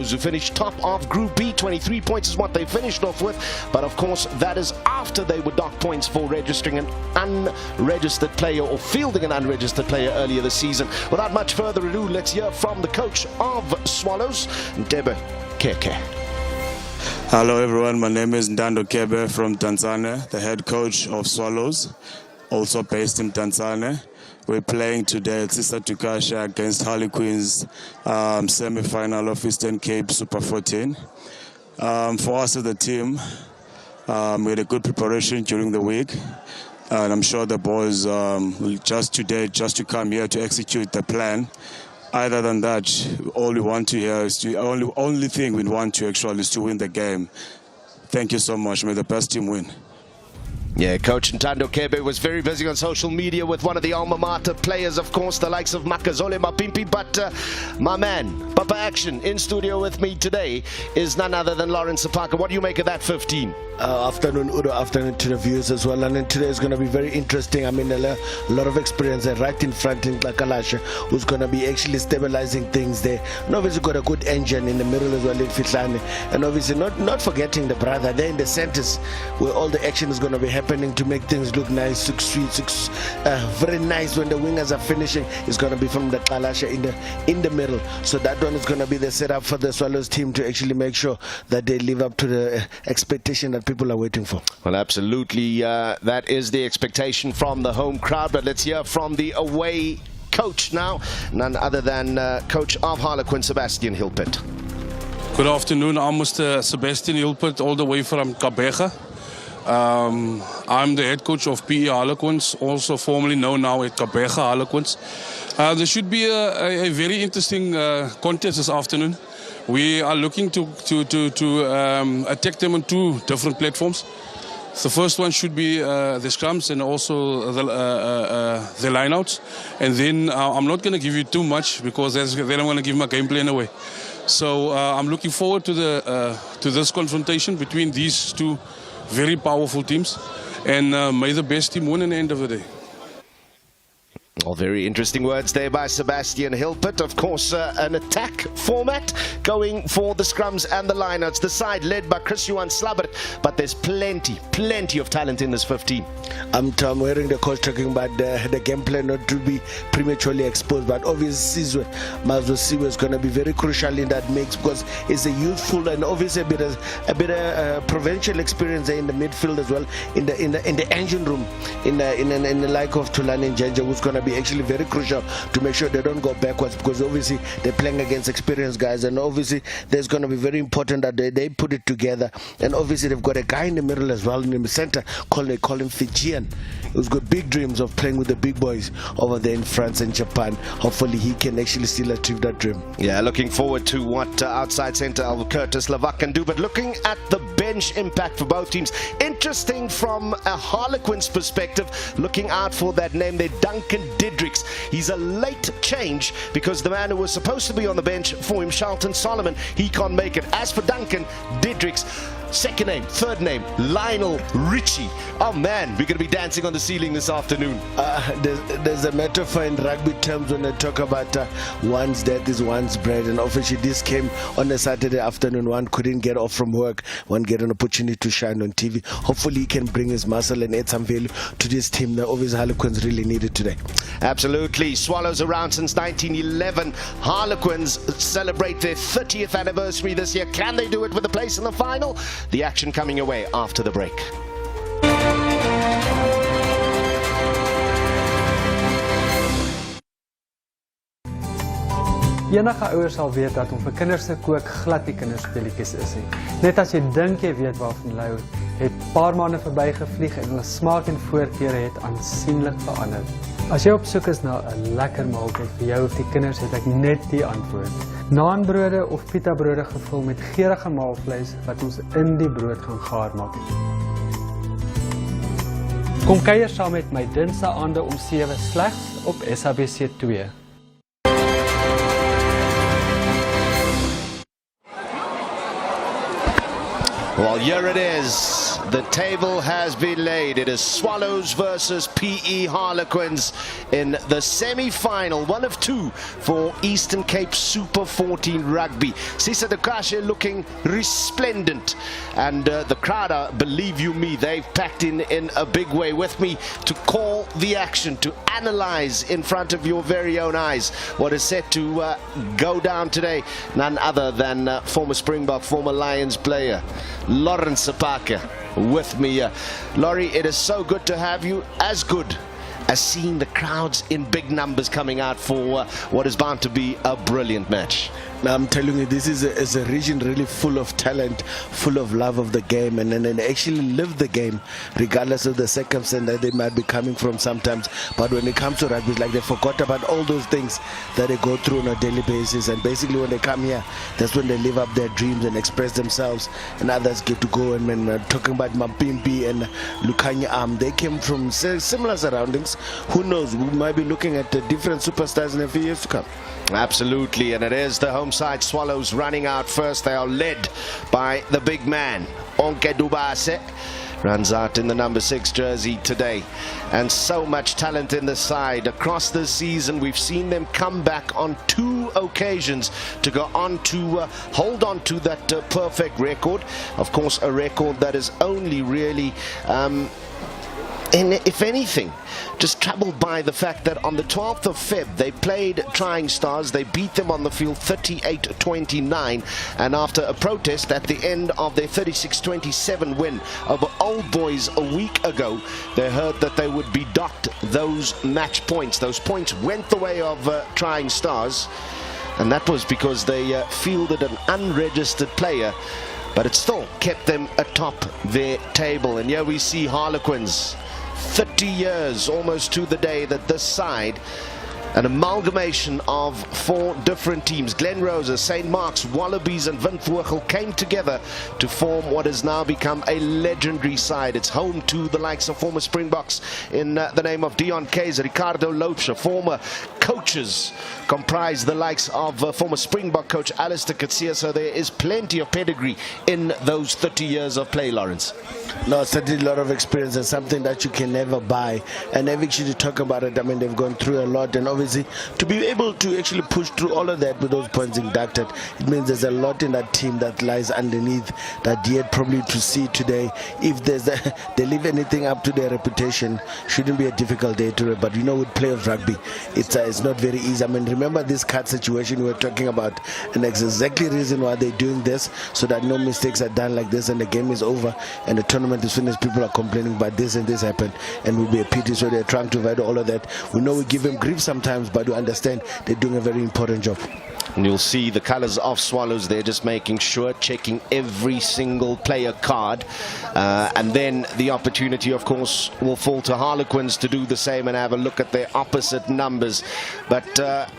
Who finished top of Group B, 23 points is what they finished off with, but of course that is after they were docked points for registering an unregistered player or fielding an unregistered player earlier this season. Without much further ado, let's hear from the coach of Swallows, Ndebe Keke. Hello everyone, my name is Ndando Kebe from Tanzania, the head coach of Swallows, also based in Tanzania. We're playing today at Sister Tukasha against Harlequins, semi-final of Eastern Cape Super 14. For us as a team, we had a good preparation during the week, and I'm sure the boys just to come here to execute the plan. Other than that, all we want to hear is only thing we want to actually is to win the game. Thank you so much. May the best team win. Yeah, Coach Ntando Kebe was very busy on social media with one of the alma mater players, of course, the likes of Makazole Mapimpi. But my man, Papa Action, in studio with me today is none other than Lawrence Sapaka. What do you make of that 15? Afternoon, Udo, afternoon to the viewers as well. And then today is going to be very interesting. I mean, a lot of experience right in front in Klakalasha, who's going to be actually stabilizing things there. And obviously got a good engine in the middle as well in Fitlane. And obviously not forgetting the brother there in the centers where all the action is going to be happening to make things look nice, look sweet, very nice when the wingers are finishing. It's going to be from the Kalasha in the middle. So that one is going to be the setup for the Swallows team to actually make sure that they live up to the expectation that people are waiting for. Well, absolutely, that is the expectation from the home crowd. But let's hear from the away coach now, none other than coach of Harlequins, Sebastian Hilpert. Good afternoon, I'm Mr. Sebastian Hilpert, all the way from Kabega. I'm the head coach of PE Harlequins, also formerly known now as Kabega Harlequins. There should be a very interesting contest this afternoon. We are looking to attack them on two different platforms. The first one should be the scrums and also the lineouts. And then I'm not going to give you too much because then I'm going to give my game plan away. So I'm looking forward to this confrontation between these two very powerful teams, and may the best team win at the end of the day. Well, very interesting words there by Sebastian Hilpert. Of course, an attack format going for the scrums and the lineouts. The side led by Chris Johan Slabbert, but there's plenty of talent in this 15. I'm hearing the coach talking about the game plan not to be prematurely exposed, but obviously Mazo Siwe is going to be very crucial in that mix because it's a youthful and obviously a bit of provincial experience there in the midfield as well, in the engine room, in the like of Tulane and Jenja, who's going to be actually very crucial to make sure they don't go backwards, because obviously they're playing against experienced guys, and obviously there's going to be very important that they put it together. And obviously they've got a guy in the middle as well in the center call him Fijian, who's got big dreams of playing with the big boys over there in France and Japan. Hopefully he can actually still achieve that dream. Yeah, looking forward to what outside center Curtis Lavak can do. But looking at the bench impact for both teams, interesting from a Harlequins perspective, looking out for that name there, Duncan Didricks. He's a late change because the man who was supposed to be on the bench for him, Charlton Solomon, he can't make it. As for Duncan Didricks, second name, third name, Lionel Richie. Oh man, we're going to be dancing on the ceiling this afternoon. There's a metaphor in rugby terms when they talk about one's death is one's bread, and obviously this came on a Saturday afternoon. One couldn't get off from work, one get an opportunity to shine on TV. Hopefully he can bring his muscle and add some value to this team that obviously Harlequins really needed today. Absolutely. Swallows around since 1911. Harlequins celebrate their 30th anniversary this year. Can they do it with a place in the final? The action coming away after the break. Enige ouers sal weet dat om vir kinders te kook glad die kinderspeletjies is nie. Net as jy dink jy weet waarvan hulle hou, het paar maande verbygevlieg en hulle smaak en voorkeure het aansienlik verander. As jy op soek is na 'n lekker maaltyd vir jou of die kinders, het ek net die antwoord. Naanbrode of pita brode gevul met geurende maalvleis wat ons in die brood gaan gaar maak. Kom kuier saam met my Dinsdae aande om 7 slegs op SABC2. Well, here it is. The table has been laid. It is Swallows versus PE Harlequins in the semi-final, one of two for Eastern Cape Super 14 Rugby. Sisa Dukashe looking resplendent, and the crowd, believe you me, they've packed in a big way with me to call the action, to analyze in front of your very own eyes what is set to go down today. None other than former Springbok, former Lions player Lawrence Sapaka with me here. Laurie, it is so good to have you, as good as seeing the crowds in big numbers coming out for what is bound to be a brilliant match. Now, I'm telling you, this is a region really full of talent, full of love of the game, and they actually live the game regardless of the circumstance that they might be coming from sometimes. But when it comes to rugby, it's like they forgot about all those things that they go through on a daily basis, and basically when they come here, that's when they live up their dreams and express themselves, and others get to go. And when talking about Mampimpi and Lukanya, they came from similar surroundings. Who knows, we might be looking at different superstars in a few years to come. Absolutely, and it is the home side Swallows running out first. They are led by the big man, Onke Dubase. Runs out in the number 6 jersey today. And so much talent in the side. Across the season, we've seen them come back on 2 occasions to go on to hold on to that perfect record. Of course, a record that is only really if anything, just troubled by the fact that on the 12th of Feb they played Trying Stars. They beat them on the field 38-29, and after a protest at the end of their 36-27 win over Old Boys a week ago, they heard that they would be docked those match points. Those points went the way of Trying Stars, and that was because they fielded an unregistered player, but it still kept them atop their table. And here we see Harlequins, 30 years almost to the day that this side, an amalgamation of 4 different teams, Glen Roses, St. Mark's, Wallabies and Windvogel, came together to form what has now become a legendary side. It's home to the likes of former Springboks in the name of Dion Kayser, Ricardo Loubser. Former coaches comprise the likes of former Springbok coach Alistair Katsia, so there is plenty of pedigree in those 30 years of play, Lawrence. No, certainly a lot of experience, and something that you can never buy. And actually, to talk about it, I mean, they've gone through a lot, and obviously to be able to actually push through all of that with those points inducted, it means there's a lot in that team that lies underneath that yet probably to see today. If they leave anything up to their reputation, shouldn't be a difficult day to it. But you know, with playoff rugby, it's not very easy. I mean, remember this card situation we were talking about, and that's exactly the reason why they're doing this, so that no mistakes are done like this and the game is over and the tournament is finished. People are complaining about this and this happened, and will be a pity. So they're trying to avoid all of that. We know we give them grief sometimes, but we understand they're doing a very important job. And you'll see the colors of Swallows. They're just making sure, checking every single player card, and then the opportunity, of course, will fall to Harlequins to do the same and have a look at their opposite numbers. But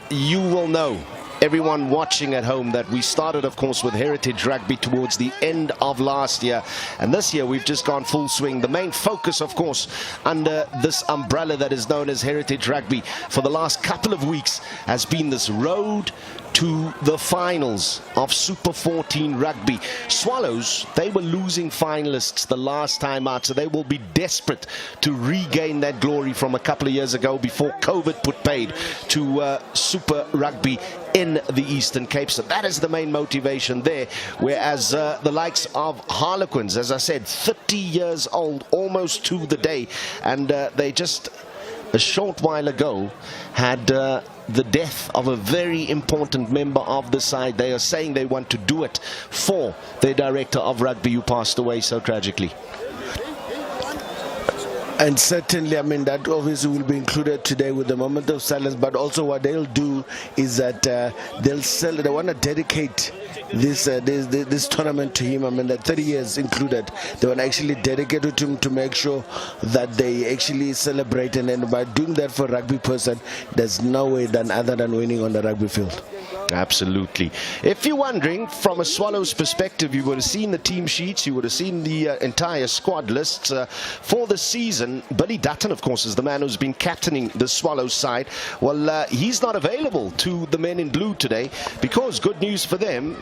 you will know, everyone watching at home, that we started, of course, with Heritage Rugby towards the end of last year, and this year we've just gone full swing. The main focus, of course, under this umbrella that is known as Heritage Rugby for the last couple of weeks has been this road to the finals of Super 14 Rugby. Swallows, they were losing finalists the last time out, so they will be desperate to regain that glory from a couple of years ago before COVID put paid to Super Rugby in the Eastern Cape. So that is the main motivation there, whereas the likes of Harlequins, as I said, 30 years old almost to the day, and they just a short while ago had the death of a very important member of the side. They are saying they want to do it for their director of rugby who passed away so tragically. And certainly, I mean, that obviously will be included today with the moment of silence. But also what they'll do is that they want to dedicate this tournament to him. I mean, that 30 years included, they want to actually dedicate it to him to make sure that they actually celebrate. And then by doing that for a rugby person, there's no way other than winning on the rugby field. Absolutely. If you're wondering, from a Swallows perspective, you would have seen the team sheets, you would have seen the entire squad lists for the season. Billy Dutton, of course, is the man who's been captaining the Swallows side. Well, he's not available to the men in blue today because, good news for them,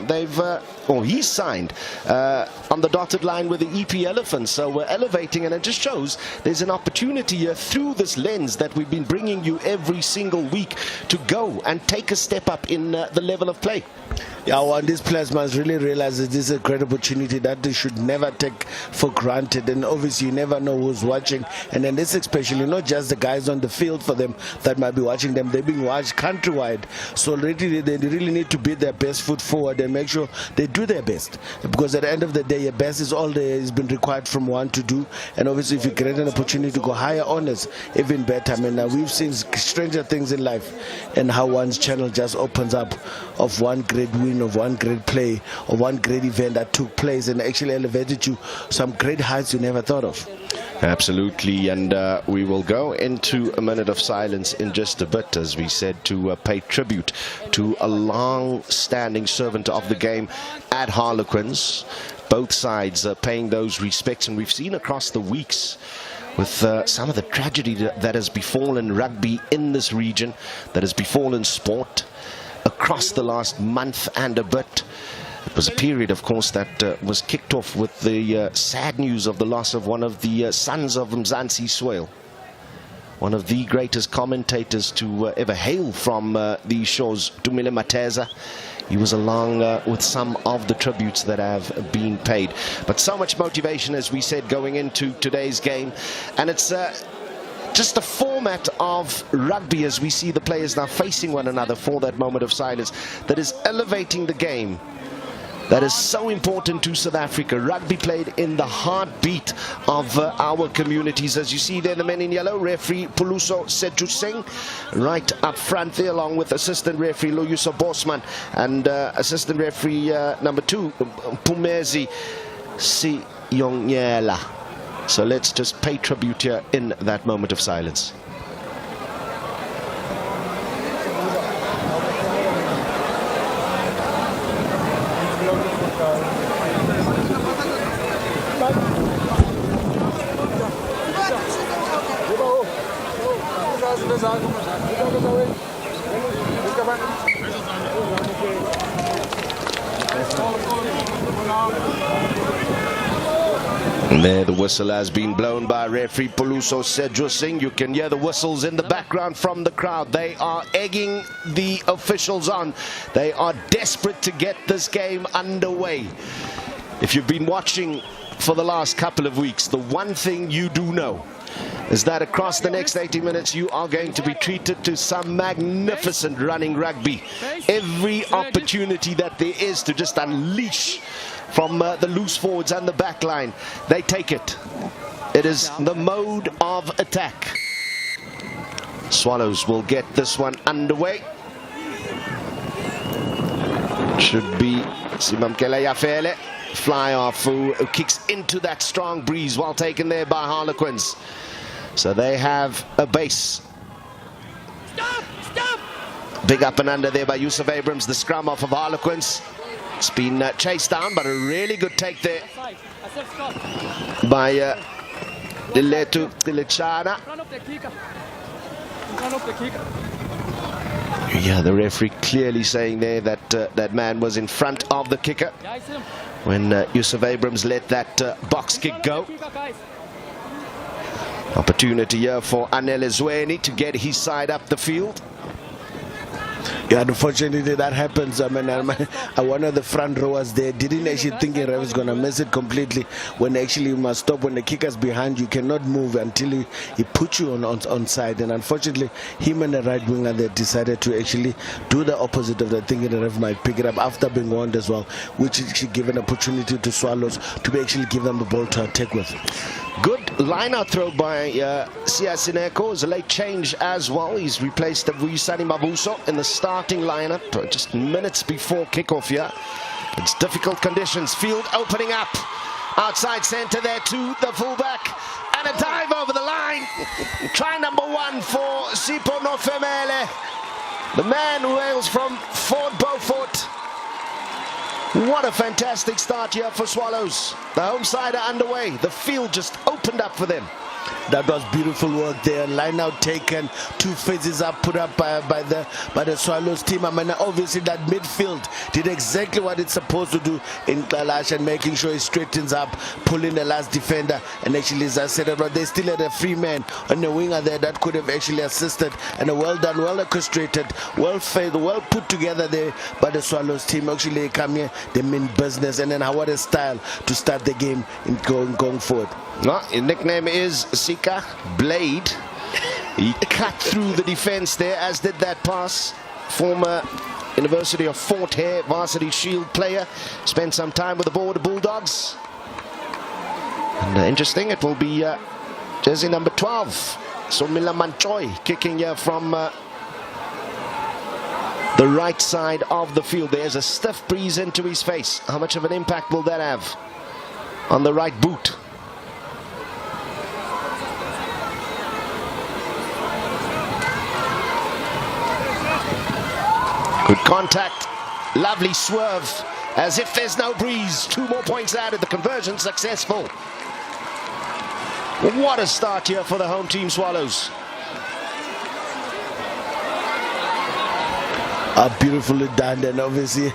he's signed on the dotted line with the EP Elephants. So we're elevating, and it just shows there's an opportunity here through this lens that we've been bringing you every single week to go and take a step up in the level of play. Yeah, well, these players must really realize that this is a great opportunity that they should never take for granted. And obviously, you never know who's watching. And then this especially, not just the guys on the field for them that might be watching them, they're being watched countrywide. So really, they really need to beat their best foot forward and make sure they do their best. Because at the end of the day, your best is all there has been required from one to do. And obviously, if you get an opportunity to go higher honors, even better. I mean, we've seen stranger things in life and how one's channel just opens up of one great win, of one great play, of one great event that took place and actually elevated you some great heights you never thought of. Absolutely, and we will go into a minute of silence in just a bit, as we said, to pay tribute to a long-standing servant of the game at Harlequins. Both sides paying those respects, and we've seen across the weeks with some of the tragedy that has befallen rugby in this region, that has befallen sport across the last month and a bit. It was a period, of course, that was kicked off with the sad news of the loss of one of the sons of Mzansi soil, one of the greatest commentators to ever hail from these shores, Tumile Mateza. He was along with some of the tributes that have been paid. But so much motivation, as we said, going into today's game. And it's just the format of rugby, as we see the players now facing one another for that moment of silence, that is elevating the game. That is so important to South Africa. Rugby played in the heartbeat of our communities. As you see there, the men in yellow, referee Puluso Sejuseng, right up front there, along with assistant referee Loyusa Bosman and assistant referee number 2, Pumezi Siyongela. So let's just pay tribute here in that moment of silence. And there the whistle has been blown by referee Puluso Sejuseng. You can hear the whistles in the background from the crowd. They are egging the officials on. They are desperate to get this game underway. If you've been watching for the last couple of weeks, the one thing you do know is that across the next 80 minutes you are going to be treated to some magnificent running rugby. Every opportunity that there is to just unleash from the loose forwards and the back line, they take it. It is the mode of attack. Swallows will get this one underway. Should be Simamkele Yafele, fly off, who kicks into that strong breeze, well taken there by Harlequins. So they have a base. Big up and under there by Yusuf Abrams, the scrum off of Harlequins. It's been chased down, but a really good take there by Diletu Dilechana. Yeah, the referee clearly saying there that that man was in front of the kicker when Yusuf Abrams let that box kick go. Opportunity here for Anele Zweni to get his side up the field. Yeah, unfortunately that happens. I mean, one of the front rowers there didn't actually think he was going to miss it completely. When actually you must stop when the kicker's behind, you cannot move until he puts you on side. And unfortunately, him and the right winger, they decided to actually do the opposite of that, thinking the ref might pick it up after being warned as well, which should give an opportunity to Swallows to be actually give them the ball to attack with. Good line-out throw by Sia Sineko. Is a late change as well. He's replaced Vuyisani Mabuso in the starting lineup just minutes before kickoff here. It's difficult conditions. Field opening up. Outside centre there to the fullback. And a dive over the line. Try number 1 for Sipho Nofemele. The man who hails from Fort Beaufort. What a fantastic start here for Swallows. The home side are underway. The field just opened up for them. That was beautiful work there. Line out taken, 2 phases up put up by the Swallows team. I mean, obviously that midfield did exactly what it's supposed to do in Kalash, and making sure it straightens up, pulling the last defender, and actually, as I said, but they still had a free man on the winger there that could have actually assisted, and a well done, well orchestrated, well fed, well put together there by the Swallows team. Actually, they come here, they mean business, and then what a style to start the game in going forward. Well, his nickname is Sika Blade. He cut through the defense there, as did that pass. Former University of Fort Hare varsity shield player. Spent some time with the ball with the Bulldogs. And interesting, it will be jersey number 12, Somila Manchoy, kicking here from the right side of the field. There's a stiff breeze into his face. How much of an impact will that have on the right boot? Good contact, lovely swerve, as if there's no breeze. 2 more points added, the conversion successful. What a start here for the home team Swallows. Beautifully done, and obviously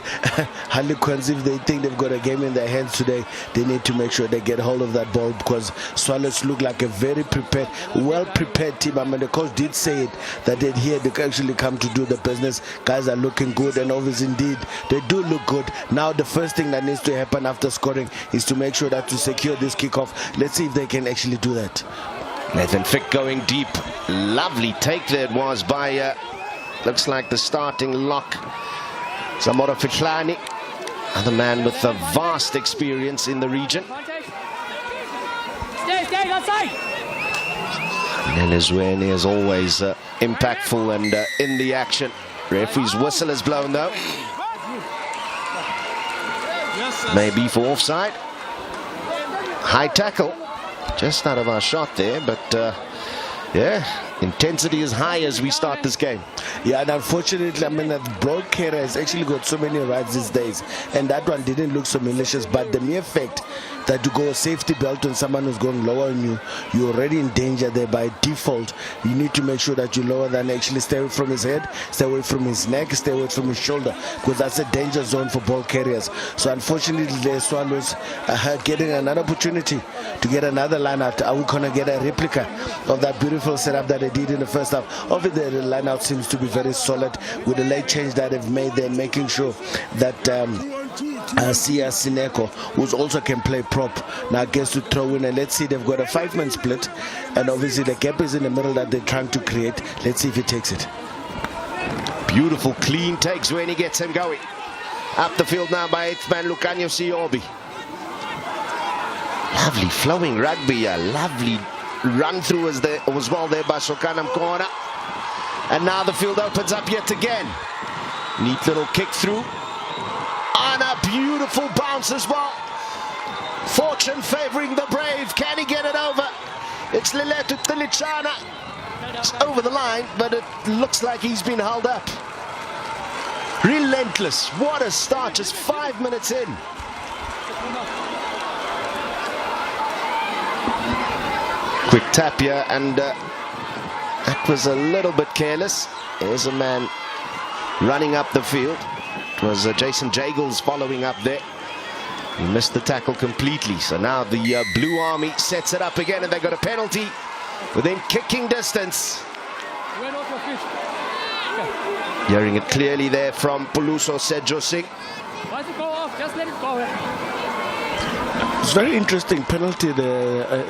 Harlequins, if they think they've got a game in their hands today, they need to make sure they get hold of that ball, because Swallows look like a very prepared, well prepared team. I mean, the coach did say it, that they're here, they actually come to do the business. Guys are looking good, and obviously indeed they do look good. Now the first thing that needs to happen after scoring is to make sure that to secure this kickoff. Let's see if they can actually do that. Nathan Fick going deep. Lovely take there it was by looks like the starting lock, Zamora Fitlani, another man with a vast experience in the region. Nelizweni is always impactful and in the action. Referee's whistle is blown though. Maybe for offside. High tackle, just out of our shot there, but yeah, intensity is high as we start this game. Yeah, and unfortunately, I mean, that broad carrier has actually got so many rides these days, and that one didn't look so malicious, but the mere fact that you go a safety belt on someone who's going lower on you, you're already in danger there by default. You need to make sure that you lower than actually stay away from his head, stay away from his neck, stay away from his shoulder, because that's a danger zone for ball carriers. So unfortunately, the Swallows are getting another opportunity to get another line out. Are we going to get a replica of that beautiful setup that they did in the first half? Obviously, the line out seems to be very solid with the late change that they've made there, making sure that Sia Sineko, who also can play prop, now gets to throw in, and let's see, they've got a 5-man split, and obviously the gap is in the middle that they're trying to create. Let's see if he takes it. Beautiful clean takes when he gets him going. Up the field now by 8th man Lucanio Siobi. Lovely flowing rugby, a lovely run through as well there by Sokanam Kona. And now the field opens up yet again. Neat little kick through. And a beautiful bounce as well. Fortune favoring the brave. Can he get it over? It's Liletu Tilichana. It's over the line, but it looks like he's been held up. Relentless. What a start, just 5 minutes in. Quick tap here, and that was a little bit careless. There's a man running up the field. It was Jason Jagels following up there. He missed the tackle completely. So now the Blue Army sets it up again, and they got a penalty within kicking distance. Hearing it clearly there from Puluso Sejo Singh. Just let it go. It's very interesting penalty in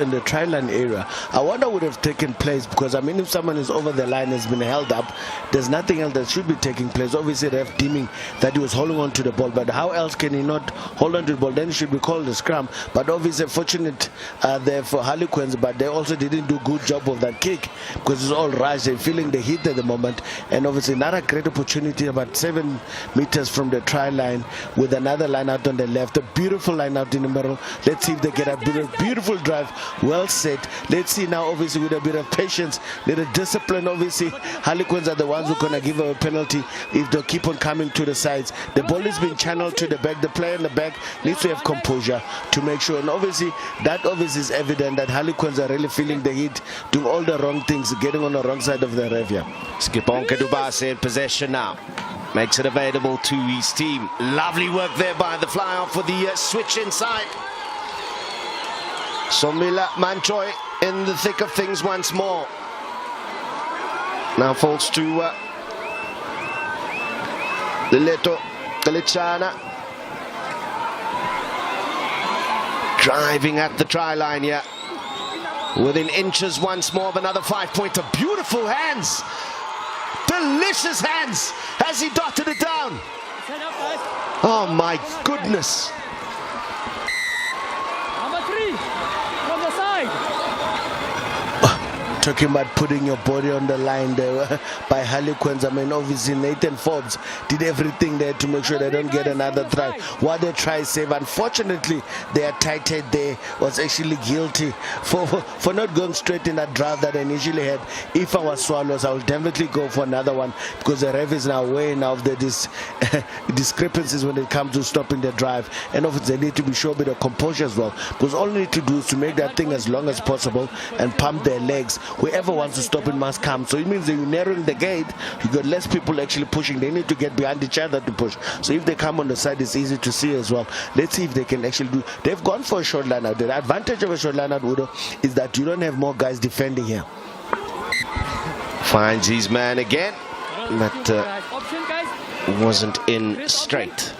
the try line area. I wonder would have taken place, because I mean, if someone is over the line, has been held up, there's nothing else that should be taking place. Obviously the ref deeming that he was holding on to the ball, but how else can he not hold on to the ball? Then it should be called a scrum. But obviously fortunate there for Harlequins, but they also didn't do a good job of that kick, because it's all rush. They're feeling the heat at the moment, and obviously not a great opportunity about 7 meters from the try line with another line out on the left, a beautiful line out in the middle Let's see if they get a beautiful drive, well set. Let's see now, obviously, with a bit of patience, little discipline, obviously. Harlequins are the ones who are going to give a penalty if they keep on coming to the sides. The ball is being channeled to the back. The player in the back needs to have composure to make sure. And obviously, that obviously is evident that Harlequins are really feeling the heat, doing all the wrong things, getting on the wrong side of the ref. Skiponka Dubase in possession now. Makes it available to his team. Lovely work there by the fly-off for the switch inside. Somila Manchoy in the thick of things once more. Now falls to Lileto Kalichana. Driving at the try line here. Within inches once more of another 5-pointer. Beautiful hands. Delicious hands as he dotted it down. Oh my goodness. Number 3 from the side. Talking about putting your body on the line there by Harlequins. I mean, obviously Nathan Forbes did everything there to make sure they don't get another try. What they try save, unfortunately, their tight head there was actually guilty for not going straight in that drive that I initially had. If I was Swallows, I would definitely go for another one, because the ref is now weighing out the discrepancies when it comes to stopping the drive. And obviously they need to be sure a bit of composure as well, because all they need to do is to make that thing as long as possible and pump their legs. Whoever wants to stop it must come. So it means that you're narrowing the gate, you got less people actually pushing. They need to get behind each other to push. So if they come on the side, it's easy to see as well. Let's see if they can actually do. They've gone for a short line out. The advantage of a short line out, Udo, is that you don't have more guys defending here. Finds his man again, but wasn't in straight.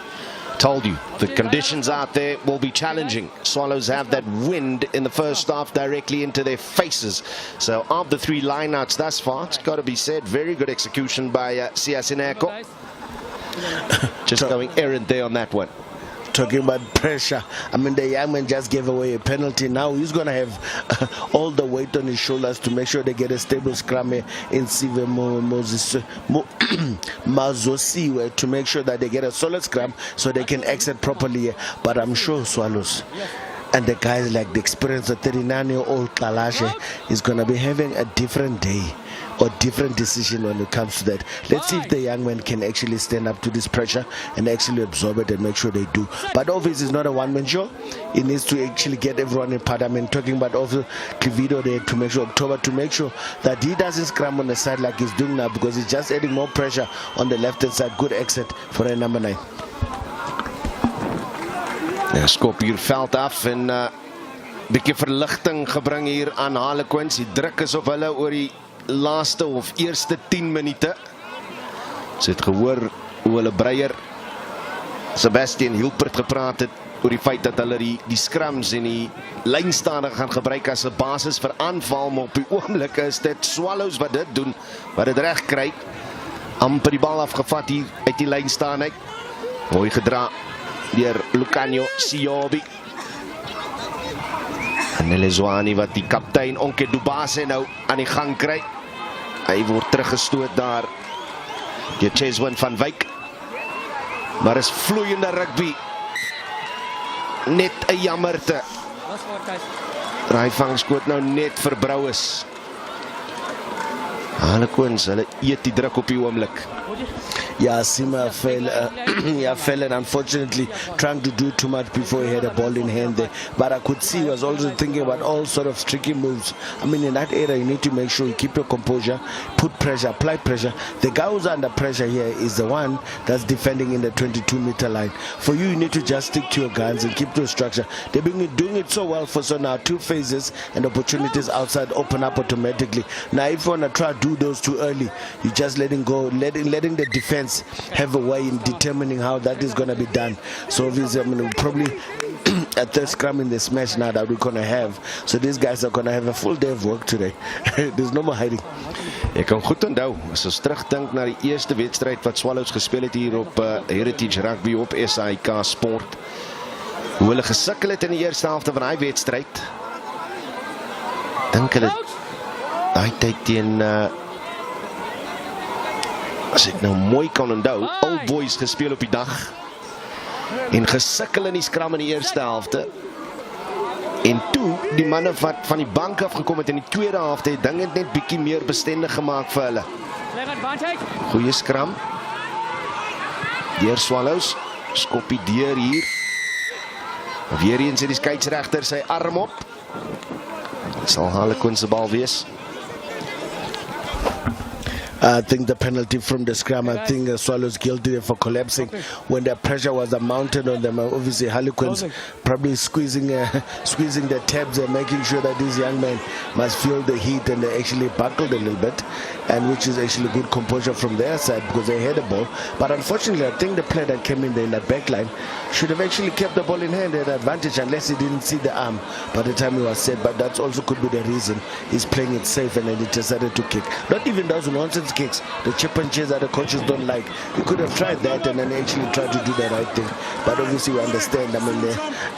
Told you, the conditions out there will be challenging. Swallows have that wind in the first half directly into their faces. So of the 3 lineouts thus far, it's got to be said, very good execution by Siasineko. Just going errant there on that one. Talking about pressure, I mean, the young man just gave away a penalty. Now he's going to have all the weight on his shoulders to make sure they get a stable scrum in Sive Mazosiwe, to make sure that they get a solid scrum so they can exit properly. But I'm sure Swallows and the guys like the experience of 39-year-old Kalashe is going to be having a different day or different decision when it comes to that. Let's see if the young man can actually stand up to this pressure and actually absorb it and make sure they do. But obviously it's not a one-man show. It needs to actually get everyone in part. I mean, talking about also Clivido there to make sure, October, to make sure that he doesn't scrum on the side like he's doing now, because he's just adding more pressure on the left-hand side. Good exit for a number 9. Ja, skop hier veld af en bietjie verligting gebring hier aan Harlequins. Die druk is op hulle oor die laaste of eerste 10 minute. Ons het gehoor hoe hulle Breyer Sebastian Hilpert gepraat het oor die feit dat hulle die scrums en die lynstaande gaan gebruik as 'n basis vir aanval, maar op die oomblik is dit Swallows wat dit doen, wat dit reg kry. Amper die bal afgevat hier uit die lynstaande uit. Mooi gedra deur Lucanio Siobi. En Elezwani wat die kaptein Onke Dubase nou aan die gang kry. Hy word teruggestoot daar deur Cheswin van Wyk. Maar is vloeiende rugby. Net 'n jammerte. Draai vangskoot nou net vir Brouwers. Harlequins, hulle eet die druk op die oomblik. Yeah, Sima fell and unfortunately trying to do too much before he had a ball in hand there. But I could see he was also thinking about all sort of tricky moves. I mean, in that area, you need to make sure you keep your composure, put pressure, apply pressure. The guy who's under pressure here is the one that's defending in the 22-meter line. For you, you need to just stick to your guns and keep to your structure. They've been doing it so well for so now 2 phases, and opportunities outside open up automatically. Now, if you want to try to do those too early, you're just letting go, letting the defense have a way in determining how that is going to be done. So obviously, I mean, probably a third scrum in the smash now that we're going to have. So these guys are going to have a full day of work today. There's no more hiding. Ek kan goed onthou, as ons terugdink na die eerste wedstryd wat Swallows gespeel het hier op Heritage Rugby op SAIK Sport. Hoe hulle gesukkel het in die eerste helfte van daai wedstryd. Dink hulle daai tyd teen as ek nou mooi kan onthou, Old Boys gespeel op die dag en gesukkel in die skram in die eerste helfte. En toe, die manne wat van die bank afgekom het in die tweede helfte, het dinge net bietjie meer bestendig gemaak vir hulle. Goeie skram. Deur Swallows, skoppie deur hier. Weer eens het die skeieregter sy arm op. Sal Harlequins se bal wees. I think the penalty from the scrum, I think Swallows guilty for collapsing when the pressure was mounted on them. Obviously Harlequins probably squeezing the tabs and making sure that these young men must feel the heat, and they actually buckled a little bit, and which is actually good composure from their side because they had the ball. But unfortunately I think the player that came in there in that back line should have actually kept the ball in hand at advantage, unless he didn't see the arm by the time he was set. But that also could be the reason he's playing it safe and then he decided to kick. Not even those nonsense kicks, the chip and chase that the coaches don't like. He could have tried that and then actually tried to do the right thing. But obviously we understand, I mean,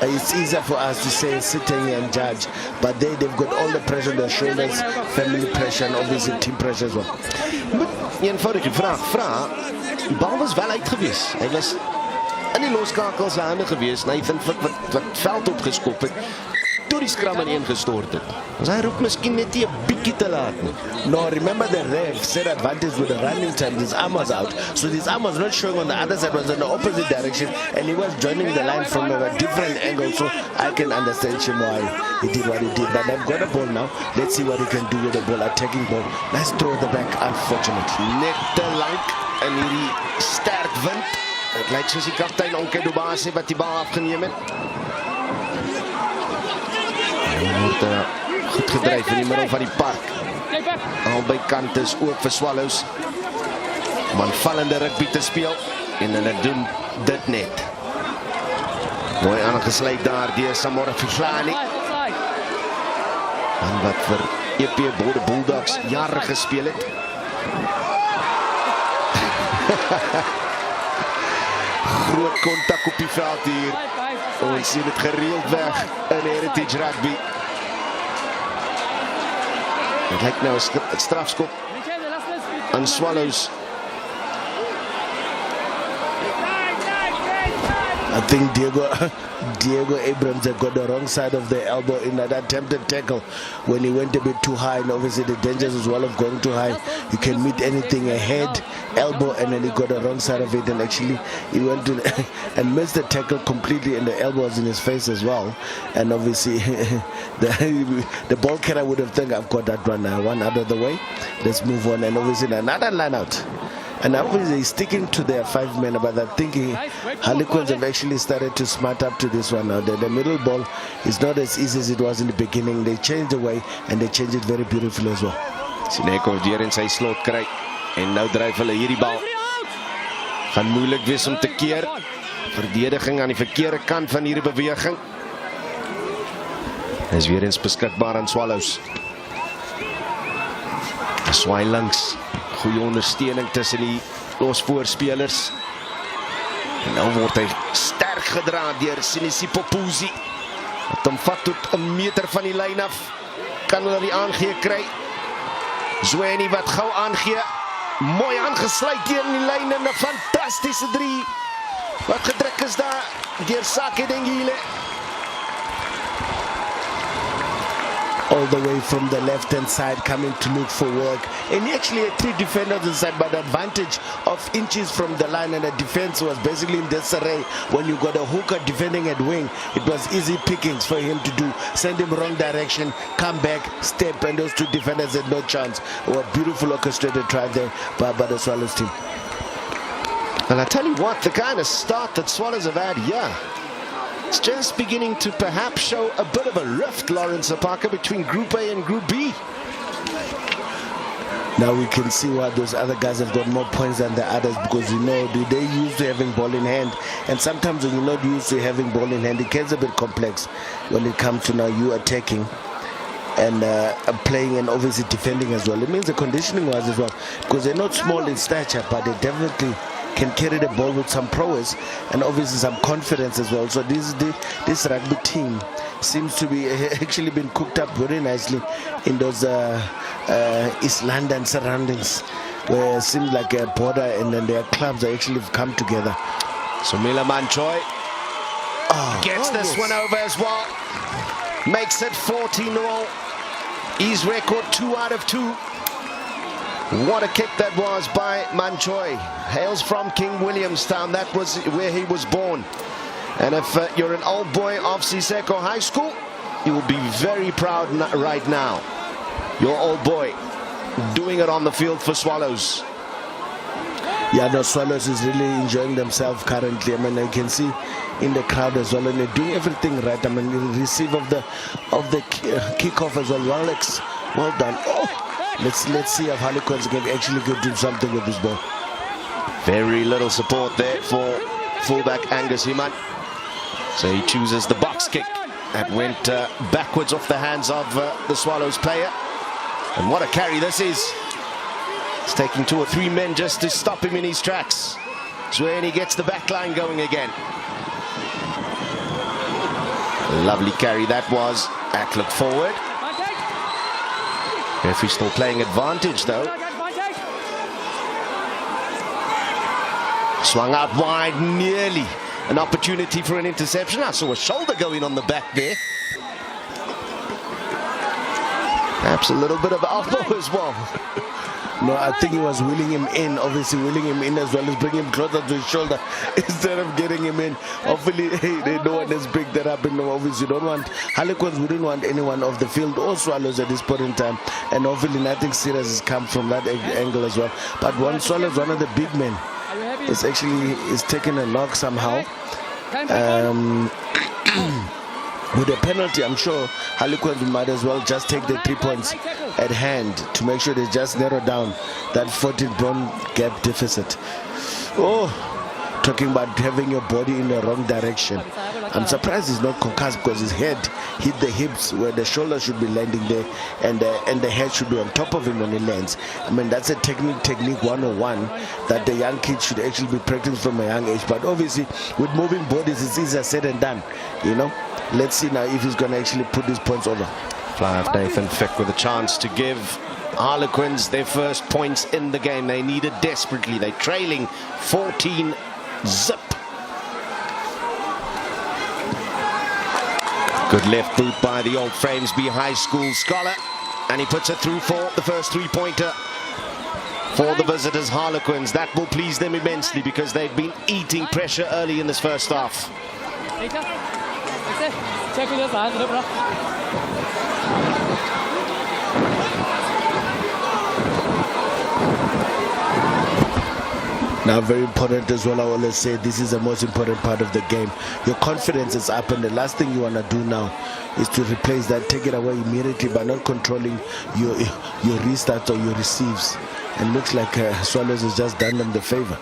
it's easier for us to say sitting here and judge, but they've got all the pressure on their shoulders, family pressure and obviously team pressure as well. Eenvoudige vraag. Die bal was wel uit gewees. Hy was in die loskakels hande gewees. Nathan wat veld opgeskop het, toe die skram in gestort het. Was hy roep miskien net 'n bietjie te laat nie. No, remember the ref said advantage with the running time. His arm was out, so his arm was not showing on the other side, was in the opposite direction, and he was joining the line from a different angle. So I can understand him why he did what he did. But they've got a ball now. Let's see what he can do with the ball, attacking ball. Nice throw at the back, unfortunately. Net te lank in hierdie sterk wind. Dit lyk soos die kaptein Onkedobase wat die bal afgeneem het. Hy word goed gedryf in die middel van die park. Albei kante is oop vir Swallows om aanvallende rugby te speel, en hulle doen dit net. Mooi aangesluit daar deur Samora Fihlani, en wat vir EP Bulldogs jare gespeel het. Groot kontak op die veld hier. Ons sien dit gereeld weg in Heritage Rugby. Het lyk nou 'n strafskop aan Swallows. I think Diego Abrams had got the wrong side of the elbow in that attempted tackle when he went a bit too high, and obviously the dangers as well of going too high. You can meet anything, a head, elbow, and then he got the wrong side of it, and actually he went to and missed the tackle completely, and the elbow was in his face as well. And obviously the ball carrier would have think, I've got that one out of the way, let's move on. And obviously another line out. And obviously sticking to their 5 men, but I'm thinking Harlequins have actually started to smart up to this one now. The middle ball is not as easy as it was in the beginning. They changed the way, and they changed it very beautifully as well. Sineko weer in sy slot kry, en nou dryf hulle hierdie bal. Gaan moeilik wees om te keer. Verdediging aan die verkeerde kant van hierdie beweging. Hy is weer eens beskikbaar aan Swallows. Swaai links. Goeie ondersteuning tussen die losvoorspelers. En nou word hy sterk gedra deur Sinisipo Puzi. Wat hom vat tot 'n meter van die lyn af. Kan hulle die aangee kry. Zweni wat gou aangee. Mooi aangesluit teen die lyn en 'n fantastiese 3. Wat gedruk is daar deur Sake Dengile. All the way from the left-hand side, coming to look for work. And he actually had 3 defenders inside, but the advantage of inches from the line, and the defense was basically in disarray. When you got a hooker defending at wing, it was easy pickings for him to do. Send him wrong direction, come back, step, and those 2 defenders had no chance. A beautiful orchestrated try there by the Swallows team. Well, I tell you what, the kind of start that Swallows have had here, it's just beginning to perhaps show a bit of a rift, Lawrence Apaka, between Group A and Group B. Now we can see why those other guys have got more points than the others, because you know they're used to having ball in hand, and sometimes when you're not used to having ball in hand, it gets a bit complex when it comes to now you attacking and playing and obviously defending as well. It means the conditioning was as well, because they're not small in stature, but they definitely can carry the ball with some prowess and obviously some confidence as well. So this rugby team seems to be actually been cooked up very nicely in those East London surroundings, where it seems like a border, and then their clubs are actually come together. So Mila Manchoy gets this one over as well. makes it 14-all. His record 2 out of 2. What a kick that was by Manchoy. Hails from King Williamstown. That was where he was born. And if you're an old boy of Siseko High School, you will be very proud right now. Your old boy doing it on the field for Swallows. Yeah, no, Swallows is really enjoying themselves currently. I mean, I can see in the crowd as well, and they're doing everything right. I mean, the receive of the kickoff as well. Well done. Oh, let's see if Harlequins can actually go do something with this ball. Very little support there for fullback Angus Himan. So he chooses the box kick. That went backwards off the hands of the Swallows player. And what a carry this is. It's taking 2 or 3 men just to stop him in his tracks. Swain, he gets the back line going again. Lovely carry that was. Look forward. Referee still playing advantage though. Swung out wide, nearly an opportunity for an interception. I saw a shoulder going on the back there. Perhaps a little bit of elbow as well. No, I think he was wheeling him in, obviously wheeling him in as well as bringing him closer to his shoulder instead of getting him in. Hopefully, they don't want to pick that up. And obviously, Harlequins wouldn't want anyone off the field or Swallows at this point in time. And hopefully, nothing serious has come from that angle as well. But Swallows, one of the big men, is taking a knock somehow. With a penalty, I'm sure Harlequins might as well just take the 3 points at hand to make sure they just narrow down that 14-point gap deficit. Oh, talking about having your body in the wrong direction. I'm surprised he's not concussed because his head hit the hips where the shoulder should be landing there, and the head should be on top of him when he lands. I mean, that's a technique 101 that the young kids should actually be practicing from a young age. But obviously, with moving bodies, it's easier said than done, you know. Let's see now if he's going to actually put these points over. Fly off Nathan Fick with a chance to give Harlequins their first points in the game. They need it desperately. They're trailing 14-zip. Good left boot by the old Framesby High School scholar. And he puts it through for the first 3-pointer for the visitors Harlequins. That will please them immensely because they've been eating pressure early in this first half. Now, very important as well, I always say this is the most important part of the game. Your confidence is up, and the last thing you want to do now is to replace that, take it away immediately by not controlling your restarts or your receives. And looks like Swallows has just done them the favor.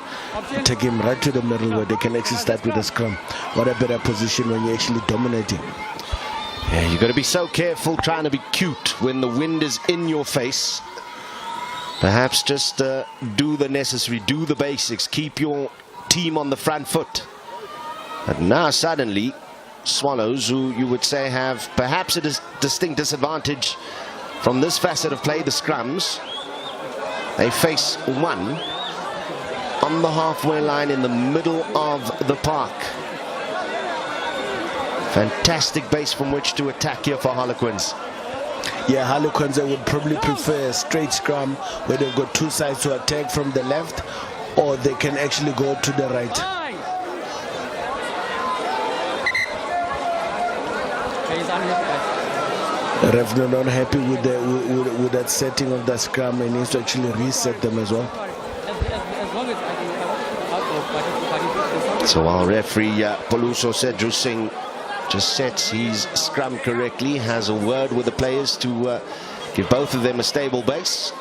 Take him right to the middle where they can actually start with a scrum. What a better position when you're actually dominating. Yeah, you've got to be so careful trying to be cute when the wind is in your face. Perhaps just do the necessary, do the basics, keep your team on the front foot. But now suddenly, Swallows, who you would say have perhaps a distinct disadvantage from this facet of play, the scrums, they face one on the halfway line in the middle of the park. Fantastic base from which to attack here for Harlequins. Yeah, Harlequins, they would probably prefer a straight scrum where they've got 2 sides to attack from the left, or they can actually go to the right. Ref not happy with that setting of the scrum and needs to actually reset them as well. So our referee Poluso Sedru Singh just sets his scrum correctly, has a word with the players to give both of them a stable base.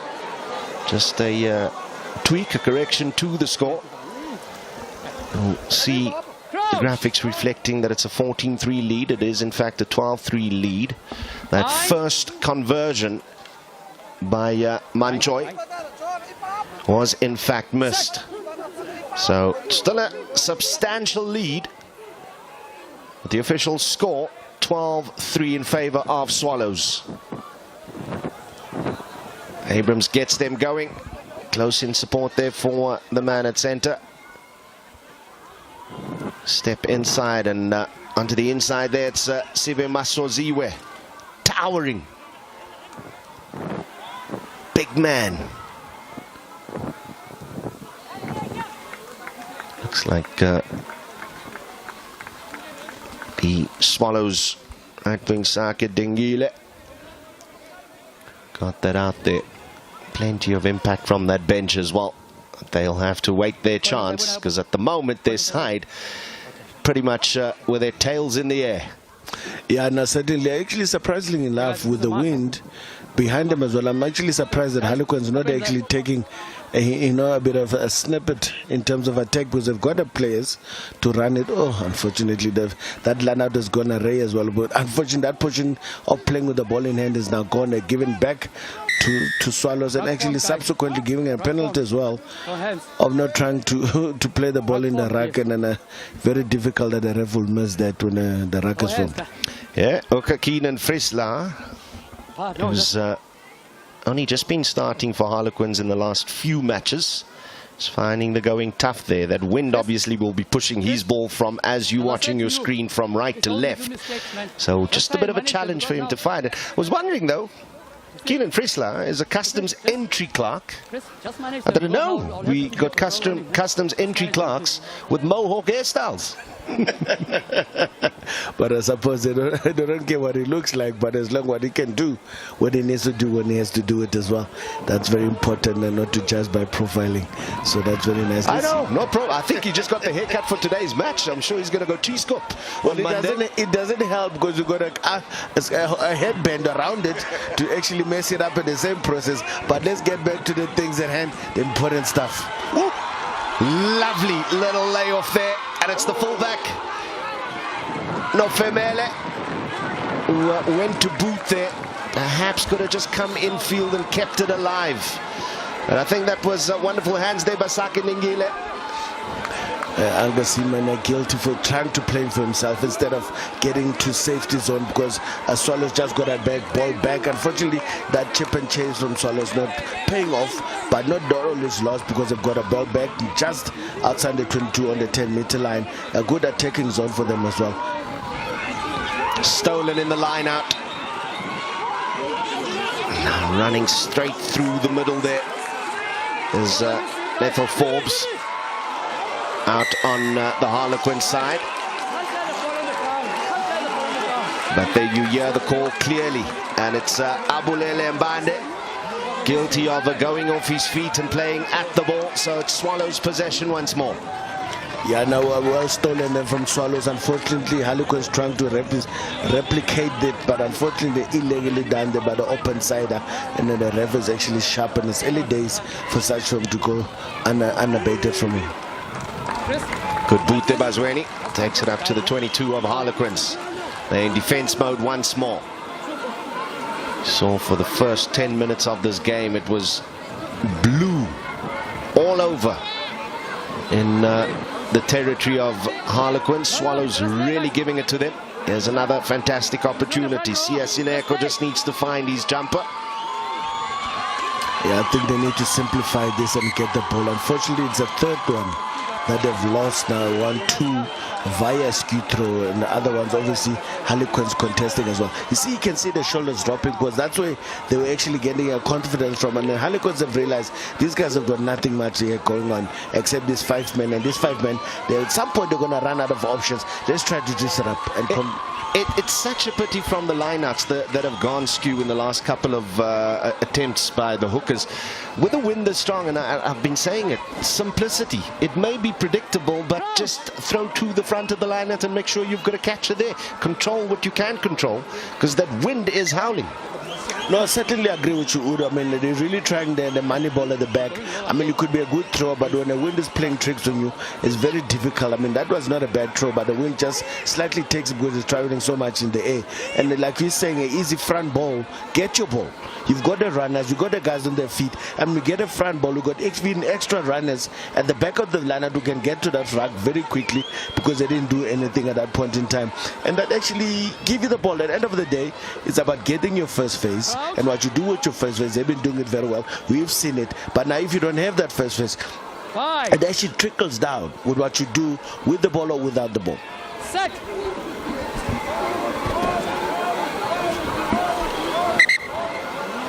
Just a tweak, a correction to the score. We'll see the graphics reflecting that it's a 14-3 lead. It is in fact a 12-3 lead. That first conversion by Manchoy was in fact missed. So still a substantial lead. The official score 12-3 in favor of Swallows. Abrams gets them going. Close in support there for the man at center. Step inside and onto the inside there, it's Sibe Masoziwe. towering. Big man. Looks like the Swallows right wing Sake Dingile got that out there. Plenty of impact from that bench as well. They'll have to wait their chance, because at the moment their side pretty much with their tails in the air. Yeah, no, certainly. Actually, surprisingly enough, with the wind behind them as well, I'm actually surprised that Harlequins not actually taking a bit of a snippet in terms of attack, because they've got the players to run it. Oh, unfortunately, that line-out has gone array as well. But unfortunately, that position of playing with the ball in hand is now gone. They're given back to Swallows, and actually subsequently giving a penalty as well of not trying to play the ball in the rack, and then very difficult that the ref will miss that when the rack is formed. Yeah, Keenan Friesler, who's only just been starting for Harlequins in the last few matches. He's finding the going tough there. That wind obviously will be pushing his ball from, as you're watching your screen, from right to left. So just a bit of a challenge for him to find it. I was wondering though, Keenan Friesler is a customs entry clerk. I don't know. We got customs entry clerks with mohawk hairstyles. But I suppose they don't care what he looks like, but as long as what he can do, what he needs to do when he has to do it as well. That's very important, and not to judge by profiling. So that's very nice. I know, no problem. I think he just got the haircut for today's match. I'm sure he's going to go T-scoop. Well, it doesn't help, because you've got a headband around it to actually mess it up in the same process. But let's get back to the things at hand, the important stuff. Woo. Lovely little layoff there. And it's the fullback, Nofemele, who went to boot there. Perhaps could have just come infield and kept it alive. And I think that was wonderful hands there by Sake Ningile. Algasimana guilty for trying to play for himself instead of getting to safety zone, because Swallows just got that ball back. Unfortunately, that chip and chase from Swallows not paying off, but not always lost, because they've got a ball back just outside the 22 on the 10-meter line. A good attacking zone for them as well. Stolen in the line out. Now running straight through the middle there is Ethel Forbes. Out on the Harlequin side. But there you hear the call clearly, and it's Abulele Mbande guilty of going off his feet and playing at the ball, so it's Swallows possession once more. Yeah, now well stolen them from Swallows. Unfortunately, Harlequins trying to replicate it, but unfortunately illegally done there by the open side, and then the ref is actually sharp in his early days for such film to go unabated from him. Good boot there by Zweni. Takes it up to the 22 of Harlequins. They're in defense mode once more. So for the first 10 minutes of this game, it was blue all over in the territory of Harlequins. Swallows really giving it to them. There's another fantastic opportunity. Siasineko just needs to find his jumper. Yeah, I think they need to simplify this and get the ball. Unfortunately, it's a third one that they've lost now, 1-2 via ski throw, and the other ones obviously Harlequins contesting as well. You see, you can see the shoulders dropping, because that's where they were actually getting a confidence from, and the Harlequins have realized these guys have got nothing much here going on except these 5 men, and these 5 men, at some point they're going to run out of options. Let's try to disrupt and it's such a pity from the lineouts that have gone skew in the last couple of attempts by the hookers. With the wind this strong, and I've been saying it, simplicity. It may be predictable, but just throw to the front of the lineout and make sure you've got a catcher there. Control what you can control, because that wind is howling. No, I certainly agree with you, Udo. I mean, they're really trying the money ball at the back. I mean, it could be a good throw, but when the wind is playing tricks on you, it's very difficult. I mean, that was not a bad throw, but the wind just slightly takes it because it's traveling so much in the air. And like he's saying, an easy front ball, get your ball. You've got the runners, you've got the guys on their feet, and we get a front ball. We've got extra runners at the back of the lineup who can get to that ruck very quickly, because they didn't do anything at that point in time. And that actually give you the ball. At the end of the day, it's about getting your first phase, and what you do with your first phase, they've been doing it very well. We've seen it. But now if you don't have that first phase, it actually trickles down with what you do with the ball or without the ball. Set.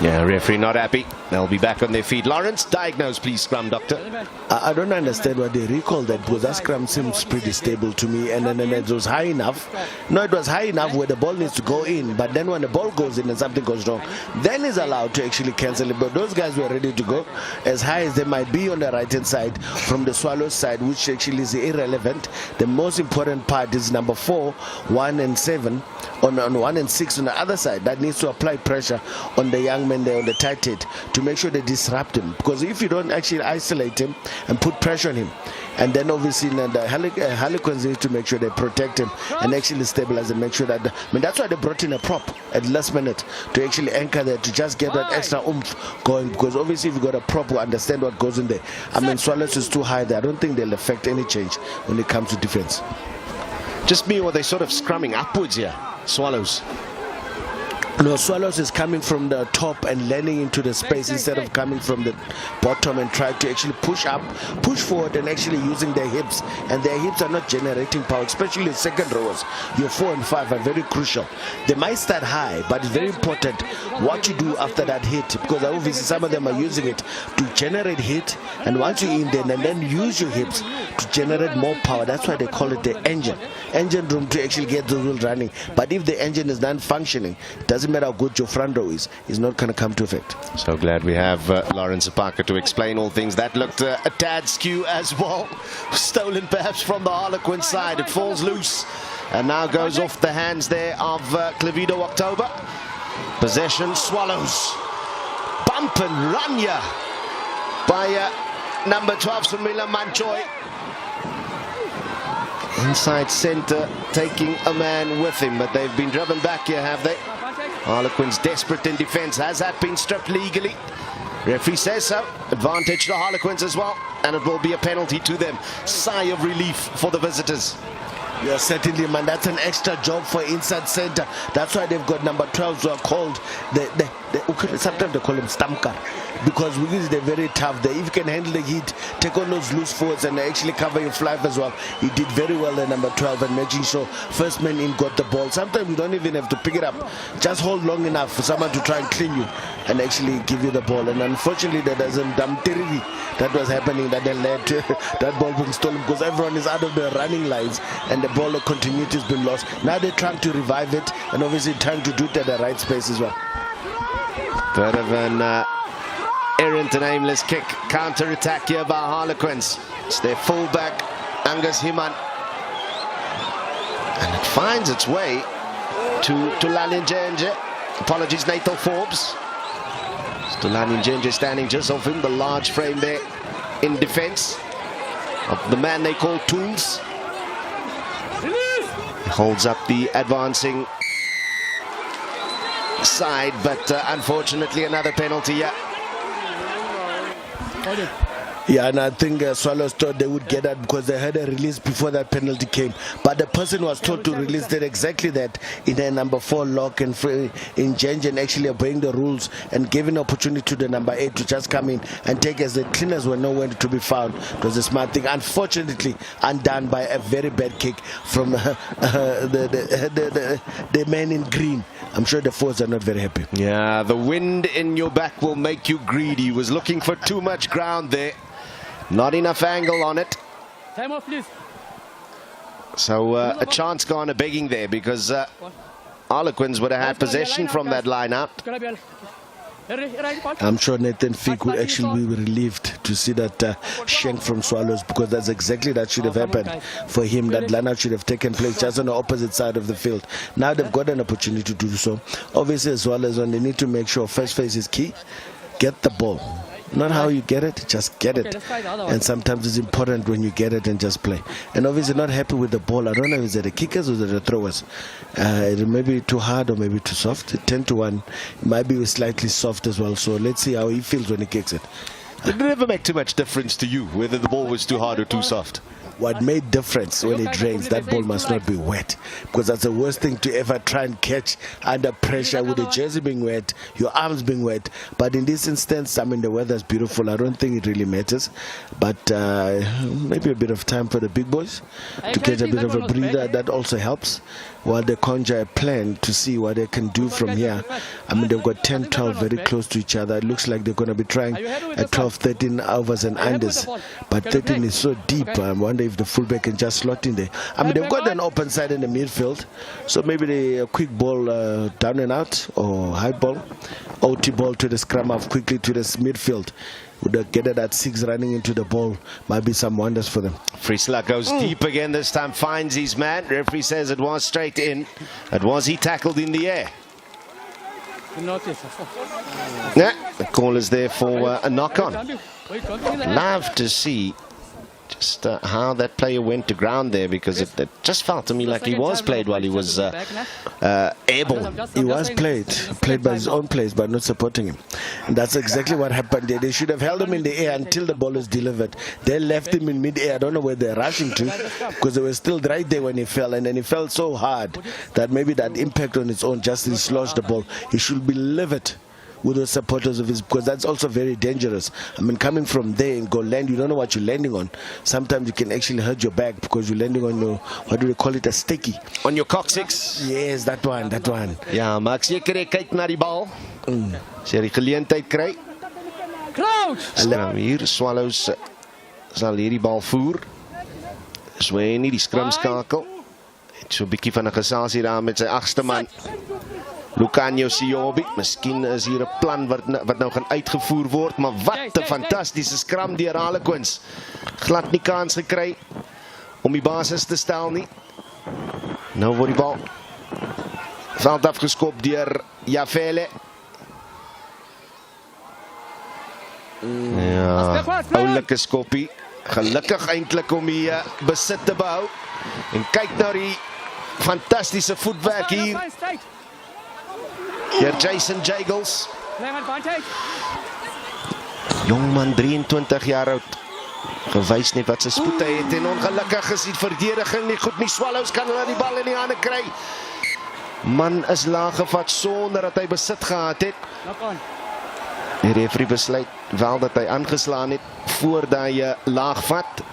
Yeah, referee not happy. They'll be back on their feet. Lawrence, diagnose please, scrum doctor. I don't understand why they recall that, because that scrum seems pretty stable to me, and then it was high enough. No, it was high enough where the ball needs to go in, but then when the ball goes in and something goes wrong, then is allowed to actually cancel it. But those guys were ready to go as high as they might be on the right hand side from the Swallows side, which actually is irrelevant. The most important part is number 4, 1 and 7 on 1 and 6 on the other side. That needs to apply pressure on the young men there on the tight head to make sure they disrupt him, because if you don't actually isolate him and put pressure on him, and then obviously the Harlequins need to make sure they protect him and actually stabilize and make sure that that's why they brought in a prop at the last minute to actually anchor there, to just get that extra oomph going, because obviously if you got a prop who understand what goes in there, Swallows is too high there. I don't think they'll affect any change when it comes to defense. Just me, or they sort of scrumming upwards here, Swallows? No, Swallows is coming from the top and landing into the space instead of coming from the bottom and try to actually push up, push forward, and actually using their hips. And their hips are not generating power, especially second rowers. Your 4 and 5 are very crucial. They might start high, but it's very important what you do after that hit, because obviously some of them are using it to generate hit, and once you're in there, and then use your hips to generate more power. That's why they call it the engine room, to actually get the wheel running. But if the engine is not functioning, it doesn't matter how good your front row is, it's not going to come to effect. So glad we have Lawrence Parker to explain all things. That looked a tad skew as well. Stolen perhaps from the Harlequin side. It falls loose and now goes off the hands there of Clevido October. Possession, Swallows. Bump and run ya by number 12, Sumila Manchoy. Inside centre, taking a man with him, but they've been driven back here, have they? Harlequins desperate in defence. Has that been stripped legally? Referee says so. Advantage to Harlequins as well, and it will be a penalty to them. Sigh of relief for the visitors. Yeah, certainly, man. That's an extra job for inside centre. That's why they've got number 12s who are called sometimes they call them Stamkar, because they're very tough there. If you can handle the heat, take on those loose forwards and actually cover your fly as well. He did very well at number 12 and making sure first man in got the ball. Sometimes you don't even have to pick it up. Just hold long enough for someone to try and clean you and actually give you the ball. And unfortunately, there doesn't that was happening, that they led to that ball being stolen, because everyone is out of the running lines and the ball of continuity has been lost. Now they're trying to revive it, and obviously trying to do it at the right space as well. Bit of an errant and aimless kick. Counter-attack here by Harlequins. It's their fullback, Angus Himan. And it finds its way to Tulani Njenje. Apologies, Nathal Forbes. Tulani Njenje standing just off him, the large frame there in defence of the man they call Tools. He holds up the advancing side, but unfortunately another penalty. Yeah, and I think Swallows thought they would get that because they had a release before that penalty came. But the person was told to release did exactly that in their number 4 lock and in Njenje, and actually obeying the rules and giving opportunity to the number 8 to just come in and take, as the cleaners were nowhere to be found. It was a smart thing. Unfortunately, undone by a very bad kick from the man in green. I'm sure the forwards are not very happy. Yeah, the wind in your back will make you greedy. Was looking for too much ground there. Not enough angle on it. Time off, please. So a chance gone a begging there, because Harlequins would have had possession from that line out. I'm sure Nathan Fick would actually be relieved to see that shank from Swallows, because that's exactly that should have happened for him. That line out should have taken place just on the opposite side of the field. Now they've got an opportunity to do so. Obviously, as well as when they need to make sure first phase is key, get the ball. Not how you get it, just get it. And sometimes it's important when you get it and just play. And obviously not happy with the ball. I don't know if it's the kickers or the throwers. It may be too hard or maybe too soft. 10-1. It might be slightly soft as well. So let's see how he feels when he kicks it. Did it ever make too much difference to you whether the ball was too hard or too soft? what made difference when it rains, that ball must not be wet, because that's the worst thing to ever try and catch under pressure with the jersey being wet, your arms being wet. But in this instance, I mean, the weather's beautiful. I don't think it really matters, but maybe a bit of time for the big boys to get a bit of a breather. That also helps while they conjure a plan to see what they can do from here. I mean, they've got 10, 12 very close to each other. It looks like they're going to be trying at 12, 13 overs and unders, but 13 is so deep. I wonder if the fullback can just slot in there. I mean, they've got an open side in the midfield, so maybe a quick ball down and out, or high ball, OT ball to the scrum half quickly to this midfield. Would get it at 6 running into the ball. Might be some wonders for them. Friesler goes deep again this time, finds his man. Referee says it was straight in. It was he tackled in the air. Yeah, the call is there for a knock-on. Love to see just how that player went to ground there, because it just felt to me like he was played while he was airborne. He was played by his own players, but not supporting him. And that's exactly what happened there. They should have held him in the air until the ball was delivered. They left him in mid-air. I don't know where they're rushing to, because they were still right there when he fell, and then he fell so hard that maybe that impact on its own just dislodged the ball. He should be livid with the supporters of his, because that's also very dangerous. I mean, coming from there and go land, you don't know what you're landing on. Sometimes you can actually hurt your back because you're landing on your, what do they call it, a sticky. On your coccyx. Yes, that one. Ja, maar ek seker ek kyk na die bal. As jy die geleentheid kry. Hier, Swallows sal hierdie bal voer. Sweni, die skrimskakel. Het so 'n bietjie van 'n gesasie daar met sy agste man. Lucanio Siobi, miskien is hier 'n plan wat nou gaan uitgevoer word, maar wat 'n fantastiese skram deur Harlequins. Glad nie kans gekry om die basis te stel nie. Nou word die bal veld afgeskop deur Javele. Ja, oulike skoppie. Gelukkig eintlik om die besit te behou. En kyk nou die fantastiese voetwerk hier. Hier Jason Jagels. Jongman, 23 jaar oud. Gewys net wat sy spoed hy het, en ongelukkig is die verdediging nie goed nie. Swallows kan hulle die bal in die hande kry. Man is laag gevat sonder dat hy besit gehad het. Die referee besluit wel dat hy aangeslaan het voordat hy laag vat.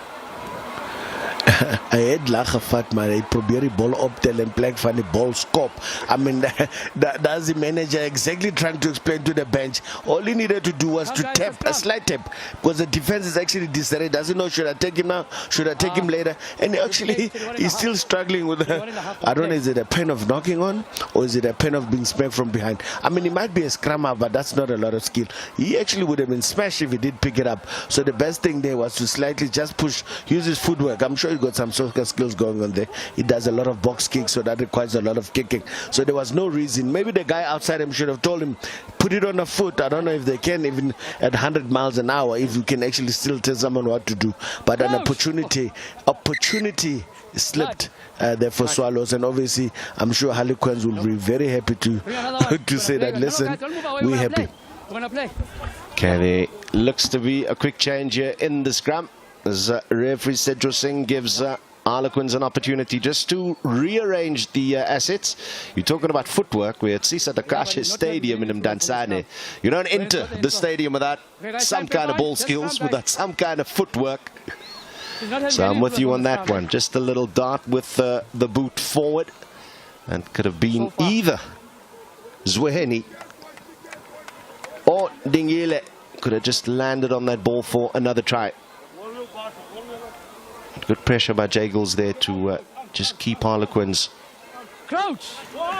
Hy het laag gevat, maar hy probeer die bal optel in plek van die balskop. I mean, that's the manager exactly trying to explain to the bench. All he needed to do was to tap, a slight tap, because the defense is actually disarray. Doesn't know, should I take him now, should I take him later? And actually, he's still struggling with, I don't know, is it a pain of knocking on, or is it a pain of being smacked from behind? I mean, he might be a scrummer, but that's not a lot of skill. He actually would have been smashed if he did pick it up. So the best thing there was to slightly just push, use his footwork. I'm sure he got some soccer skills going on there. He does a lot of box kicks, so that requires a lot of kicking. So there was no reason. Maybe the guy outside him should have told him, put it on a foot. I don't know if they can, even at 100 miles an hour, if you can actually still tell someone what to do. But an opportunity slipped there for Swallows, and obviously I'm sure Harlequins will be very happy to say that, listen, we're happy. Okay, there looks to be a quick change here in the scrum, as referee Cedro Singh gives Harlequins an opportunity just to rearrange the assets. You're talking about footwork. We're at Sisa Takashe Stadium in Mdantsane. You don't enter the stadium without some kind of ball skills, without some kind of footwork. So I'm with you on that one. Just a little dart with the boot forward, and could have been either Zweheni or Dingile. Could have just landed on that ball for another try. Good pressure by Jagels there to just keep Harlequins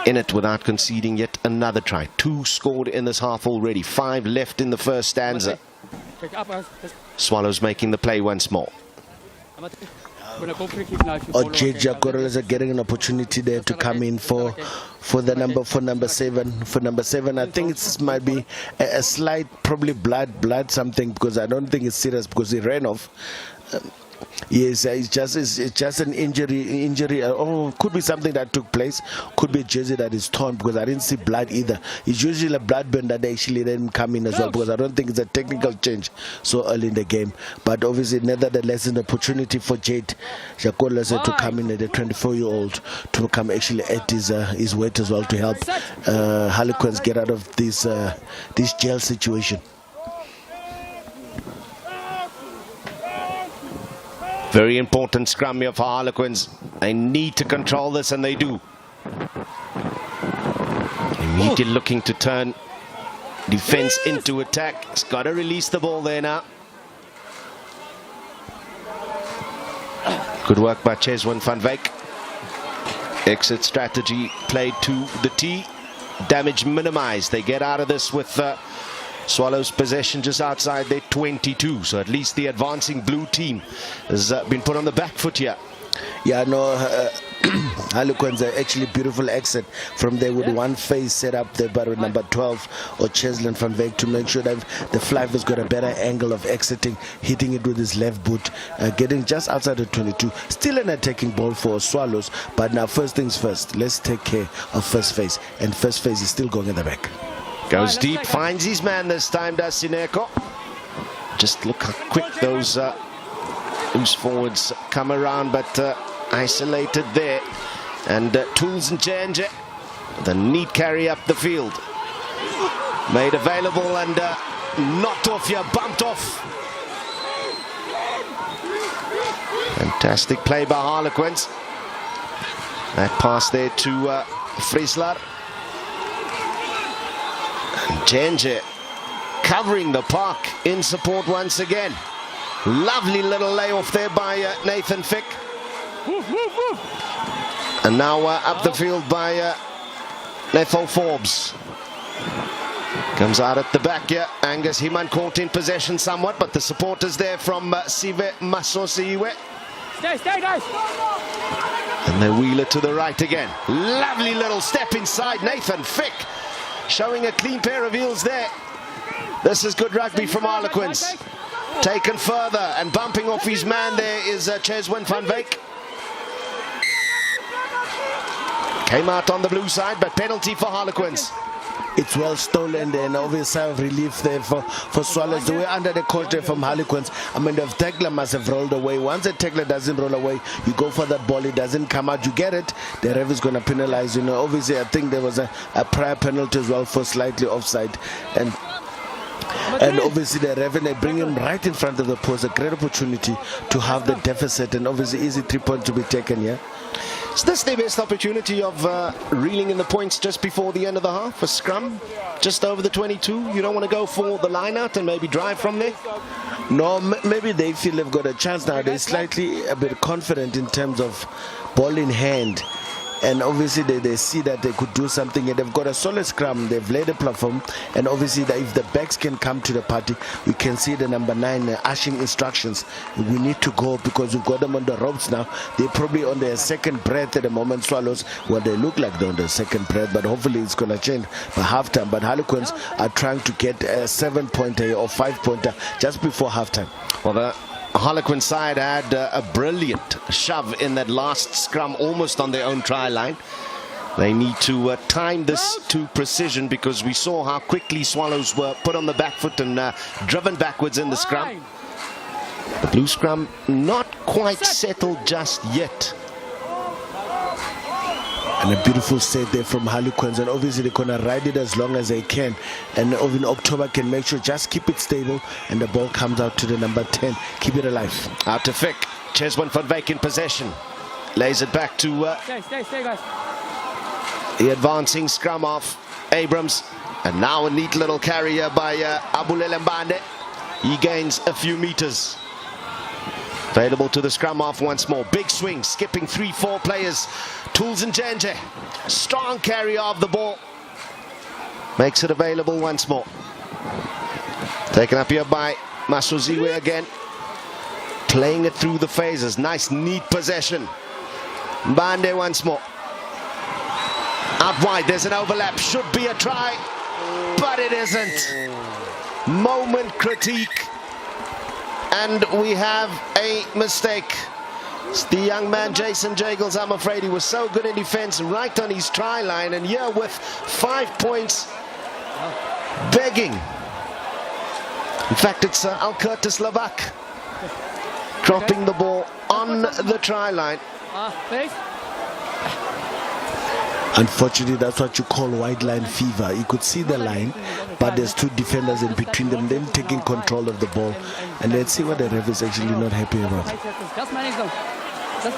in it without conceding yet another try. 2 scored in this half already, 5 left in the first stanza. Swallows making the play once more. Ojeja Corrales are getting an opportunity there to come in for number 7. For number 7, I think it might be a slight, probably blood something, because I don't think it's serious, because he ran off. Yes, it's just an injury. Could be something that took place. Could be a jersey that is torn, because I didn't see blood either. It's usually a blood burn that actually didn't come in as well, because I don't think it's a technical change so early in the game. But obviously, nevertheless, an opportunity for Jade Jakolase to come in, at the 24-year-old, to come actually at his weight as well, to help Harlequins get out of this jail situation. Very important scrum here for Harlequins. They need to control this, and they do. Immediately looking to turn defense into attack. He's got to release the ball there now. Good work by Cheswin van Wyk. Exit strategy played to the tee. Damage minimized. They get out of this with Swallows possession just outside their 22. So at least the advancing blue team has been put on the back foot here. Yeah, no, Harlequins are actually beautiful exit from there with one face set up there by number 12 or Cheslin van Wyk, to make sure that the fly has got a better angle of exiting, hitting it with his left boot, getting just outside the 22. Still an attacking ball for Swallows, but now first things first, let's take care of first face, and first face is still going in the back. Goes deep, finds his man this time, does Sineko. Just look how quick those loose forwards come around, but isolated there. And Tools and Janje, the neat carry up the field. Made available and knocked off here, bumped off. Fantastic play by Harlequins. That pass there to Friesler. Janje covering the park in support once again. Lovely little layoff there by Nathan Fick. And now up the field by Nethel Forbes. Comes out at the back here. Angus Himan caught in possession somewhat, but the support is there from Sive Masosiwe. Stay, guys. And they wheel it to the right again. Lovely little step inside Nathan Fick, showing a clean pair of heels there. This is good rugby from Harlequins. Taken further and bumping off his man there is Cheswin van Wyk. Came out on the blue side, but penalty for Harlequins. It's well stolen, and obvious sigh of relief there for Swallows. They were under the control from Harlequins. I mean, the tackler must have rolled away. Once the tackler doesn't roll away, you go for that ball, it doesn't come out, you get it, the ref is going to penalize. You know, obviously, I think there was a prior penalty as well for slightly offside. And obviously the ref, and they bring him right in front of the post. A great opportunity to have the deficit, and obviously easy 3 points to be taken here. Is this their best opportunity of reeling in the points just before the end of the half? A scrum just over the 22? You don't want to go for the line out and maybe drive from there? No, maybe they feel they've got a chance now. They're slightly a bit confident in terms of ball in hand. And obviously they see that they could do something, and they've got a solid scrum. They've laid a platform, and obviously that if the backs can come to the party, we can see the number 9 ushering instructions. We need to go, because we've got them on the ropes now. They're probably on their second breath at the moment, Swallows. Well, they look like they're on their second breath, but hopefully it's going to change by halftime. But Harlequins are trying to get a 7-pointer or 5-pointer just before halftime. Well, the Harlequin side had a brilliant shove in that last scrum, almost on their own try line. They need to time this to precision, because we saw how quickly Swallows were put on the back foot and driven backwards in the scrum. The blue scrum not quite settled just yet. And a beautiful set there from Harlequins, and obviously they're going to ride it as long as they can, and in October can make sure just keep it stable, and the ball comes out to the number 10. Keep it alive. Out to Fick. Cheswin van Wyk in possession. Lays it back to Stay, guys. the advancing scrum off Abrams. And now a neat little carrier by Abulele Mbande. He gains a few meters. Available to the scrum half once more. Big swing, skipping 3-4 players. Tools and Janje. Strong carry of the ball. Makes it available once more. Taken up here by Masoziwe again. Playing it through the phases. Nice, neat possession. Mbande once more. Out wide, there's an overlap. Should be a try, but it isn't. Moment critique. And we have a mistake. It's the young man Jason Jagels. I'm afraid he was so good in defense right on his try line, and here with 5 points begging. In fact, it's Curtis Lavak dropping the ball on the try line. Please. Unfortunately, that's what you call wide line fever. You could see the line, but there's two defenders in between them, then taking control of the ball. And let's see what the ref is actually not happy about. Just manage them. Just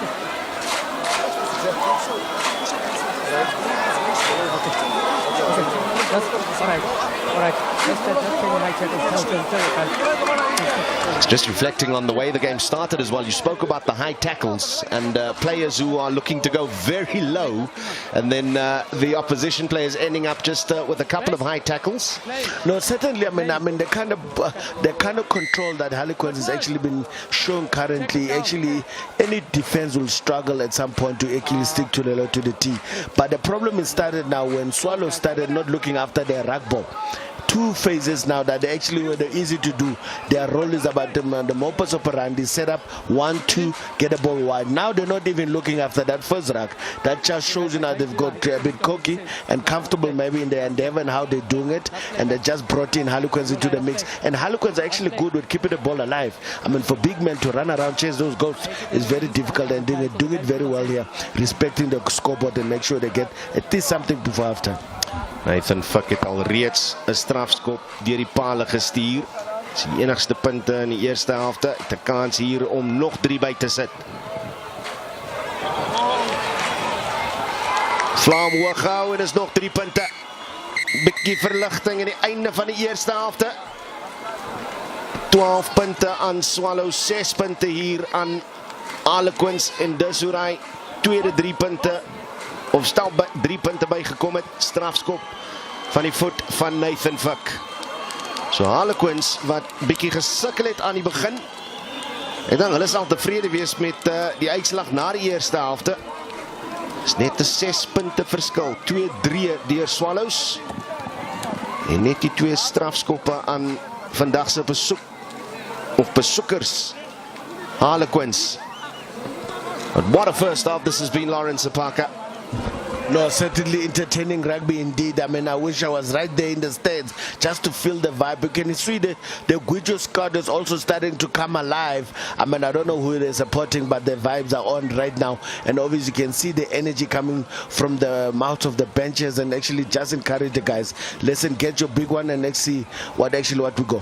all right. It's just reflecting on the way the game started as well. You spoke about the high tackles and players who are looking to go very low, and then the opposition players ending up just with a couple of high tackles. No, certainly. I mean, the kind of control that Harlequins has actually been shown currently. Actually, any defense will struggle at some point to actually stick to the T. But the problem is started now when Swallows started not looking after their ruck ball. Two phases now that they actually were easy to do. Their role is about the modus operandi, set up 1-2, get the ball wide. Now they're not even looking after that first rack. That just shows you now they've got a bit cocky and comfortable maybe in their endeavor and how they're doing it, and they just brought in Harlequins into the mix. And Harlequins are actually good with keeping the ball alive. I mean, for big men to run around, chase those goals is very difficult, and doing it very well here, respecting the scoreboard and make sure they get at least something before halftime. Nathan Fuck het al reeds 'n strafskop deur die pale gestuur. Dis die enigste punte in die eerste helfte. Het 'n kans hier om nog 3 by te sit. Vlaam hoog gehou en is nog 3 punte. Bietjie verligting in die einde van die eerste helfte. 12 punte aan Swallows, 6 punte hier aan Harlequins, en dus hoe hy tweede 3 punte of stel 3 punte bygekom het. Strafskop van die voet van Nathan Fuck. So Harlequins wat bietjie gesukkel het aan die begin, en dan hulle sal tevrede wees met die uitslag na die eerste helfte. Is net 'n 6 punte verskil. 2-3 deur Swallows. En net die 2 strafskoppe aan vandag se besoekers Harlequins. But what a first half this has been, Lawrence Apaka. No, certainly entertaining rugby indeed. I mean, I wish I was right there in the stands just to feel the vibe. You can see the Guijo squad is also starting to come alive. I mean, I don't know who they're supporting, but the vibes are on right now. And obviously you can see the energy coming from the mouth of the benches, and actually just encourage the guys. Listen, get your big one and let's see what we go.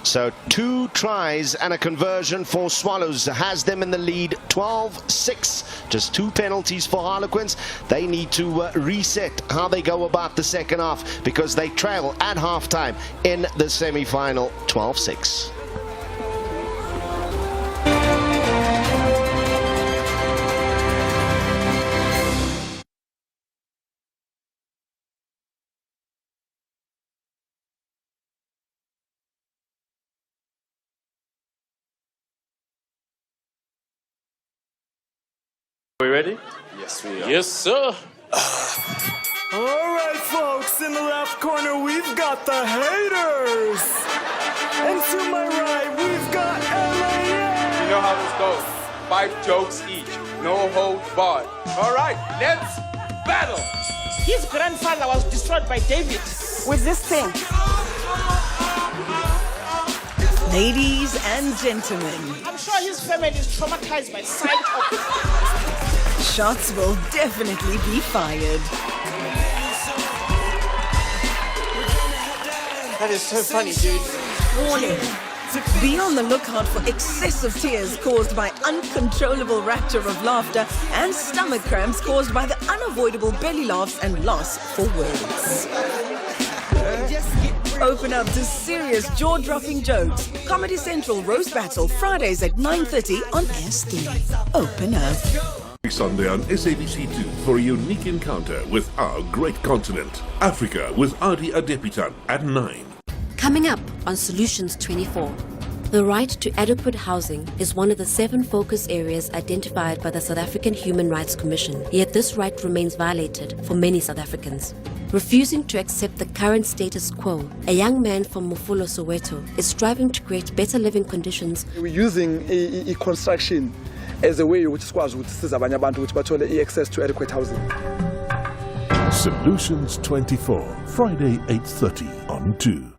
So 2 tries and a conversion for Swallows has them in the lead, 12-6. Just 2 penalties for Harlequins. They need to reset how they go about the second half, because they trail at halftime in the semi-final, 12-6. Are we ready? Yes, we are. Yes, sir. All right, folks, in the left corner, we've got the haters. And to my right, we've got LAA. You know how this goes. 5 jokes each. No hold barred. All right, let's battle. His grandfather was destroyed by David with this thing. Ladies and gentlemen, I'm sure his family is traumatized by the sight of shots will definitely be fired. That is so funny, dude. Warning. Be on the lookout for excessive tears caused by uncontrollable rapture of laughter and stomach cramps caused by the unavoidable belly laughs and loss for words. Open up to serious jaw-dropping jokes. Comedy Central Roast Battle, Fridays at 9:30 on S3. Open up. Sunday on SABC2 for a unique encounter with our great continent, Africa, with Adi Adepitan at 9. Coming up on Solutions 24. The right to adequate housing is one of the 7 focus areas identified by the South African Human Rights Commission, yet this right remains violated for many South Africans. Refusing to accept the current status quo, a young man from Mufulo, Soweto, is striving to create better living conditions. We're using construction as a way which is access to adequate housing. Solutions 24, Friday 8:30 on 2.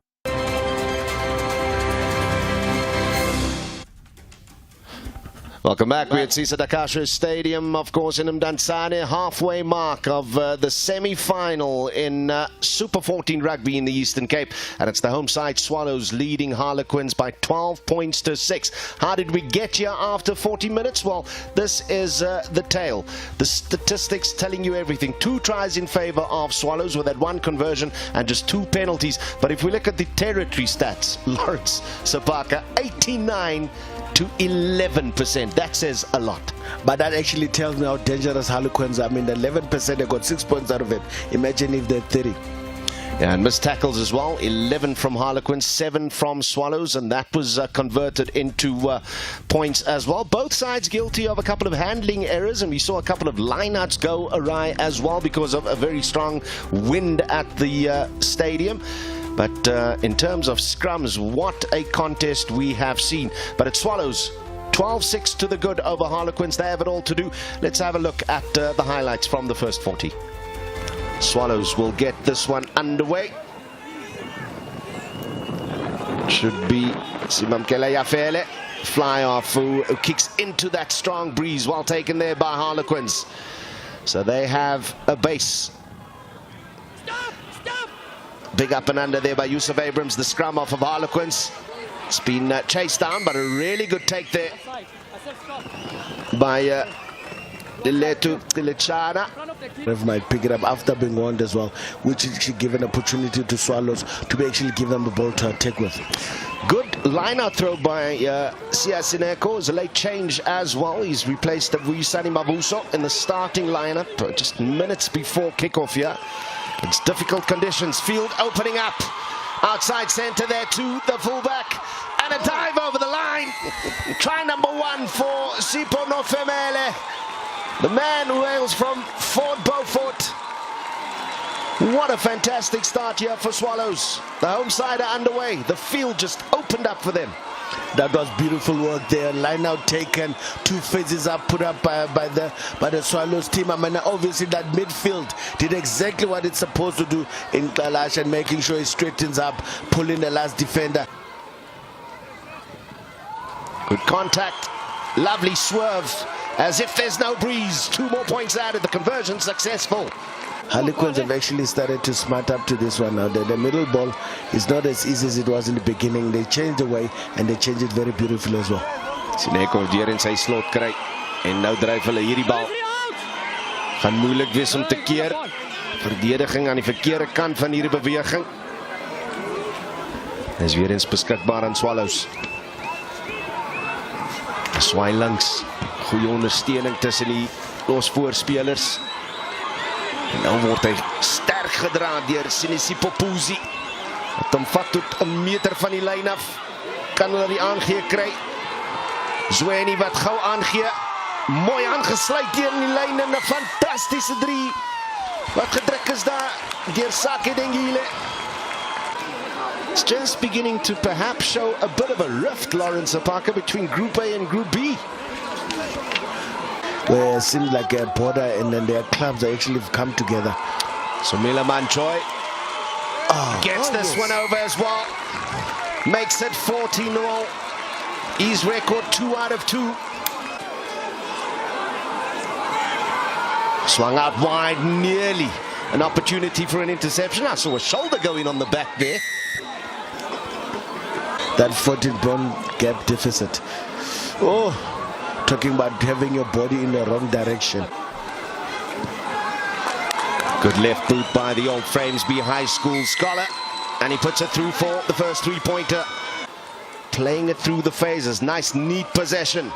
Welcome back. We're at Sisa Dakasha Stadium, of course, in Mdantsane, halfway mark of the semi-final in Super 14 Rugby in the Eastern Cape. And it's the home side Swallows leading Harlequins by 12 points to 6. How did we get here after 40 minutes? Well, this is the tale. The statistics telling you everything. 2 tries in favor of Swallows with that 1 conversion and just 2 penalties. But if we look at the territory stats, Lawrence Sapaka, 89 to 11%. That says a lot. But that actually tells me how dangerous Harlequins are. I mean, 11%, they got 6 points out of it. Imagine if they're 30. Yeah, and missed tackles as well. 11 from Harlequins, 7 from Swallows, and that was converted into points as well. Both sides guilty of a couple of handling errors, and we saw a couple of lineouts go awry as well because of a very strong wind at the stadium. But in terms of scrums, what a contest we have seen. But it Swallows 12-6 to the good over Harlequins. They have it all to do. Let's have a look at the highlights from the first 40. Swallows will get this one underway. Should be Simamkela Yafele. Fly off who kicks into that strong breeze, well taken there by Harlequins. So they have a base. Big up and under there by Yusuf Abrams, the scrum off of Harlequins. It's been chased down, but a really good take there by Diletu Dilechana. Ref might pick it up after being warned as well, which should give an opportunity to Swallows to be actually give them the ball to attack with. Good line-out throw by Sia Sineko. It's a late change as well. He's replaced Vuyisani Mabuso in the starting lineup just minutes before kickoff here. It's difficult conditions. Field opening up. Outside centre there to the fullback. And a dive over the line. Try number 1 for Sipho Nofemele. The man who hails from Fort Beaufort. What a fantastic start here for Swallows. The home side are underway. The field just opened up for them. That was beautiful work there. Line out taken, 2 phases up put up by the Swallows team. I mean, obviously that midfield did exactly what it's supposed to do in Kalash and making sure it straightens up, pulling the last defender. Good contact, lovely swerve, as if there's no breeze. 2 more points added, the conversion successful. Harlequins have actually started to smart up to this one now. The middle ball is not as easy as it was in the beginning. They changed the way and they changed it very beautifully as well. Sineko weer in sy slot kry en nou dryf hulle hierdie bal. Gaan moeilik wees om te keer. Verdediging aan die verkeerde kant van hierdie beweging. Is weer eens beskikbaar aan Swallows. Swaai langs. Goeie ondersteuning tussen die losvoorspelers. En nou word hy sterk gedra deur Sinisipo Puzi. Wat hom vat tot 1 meter van die lyn af. Kan hulle die aangee kry. Zweni wat gou aangee. Mooi aangesluit deur die lyn en 'n fantastiese 3. Wat gedruk is daar deur Sake Dengile. It's just beginning to perhaps show a bit of a rift, Lawrence Apaka, between Group A and Group B. Where it seems like a border and then their clubs actually come together. So Mila Manchoy gets this one over as well. Makes it 14-0. His record 2 out of 2. Swung out wide, nearly an opportunity for an interception. I saw a shoulder going on the back there. That 14-point gap deficit. Oh, talking about having your body in the wrong direction. Good left boot by the old Framesby High School scholar. And he puts it through for the first 3-pointer. Playing it through the phases. Nice, neat possession.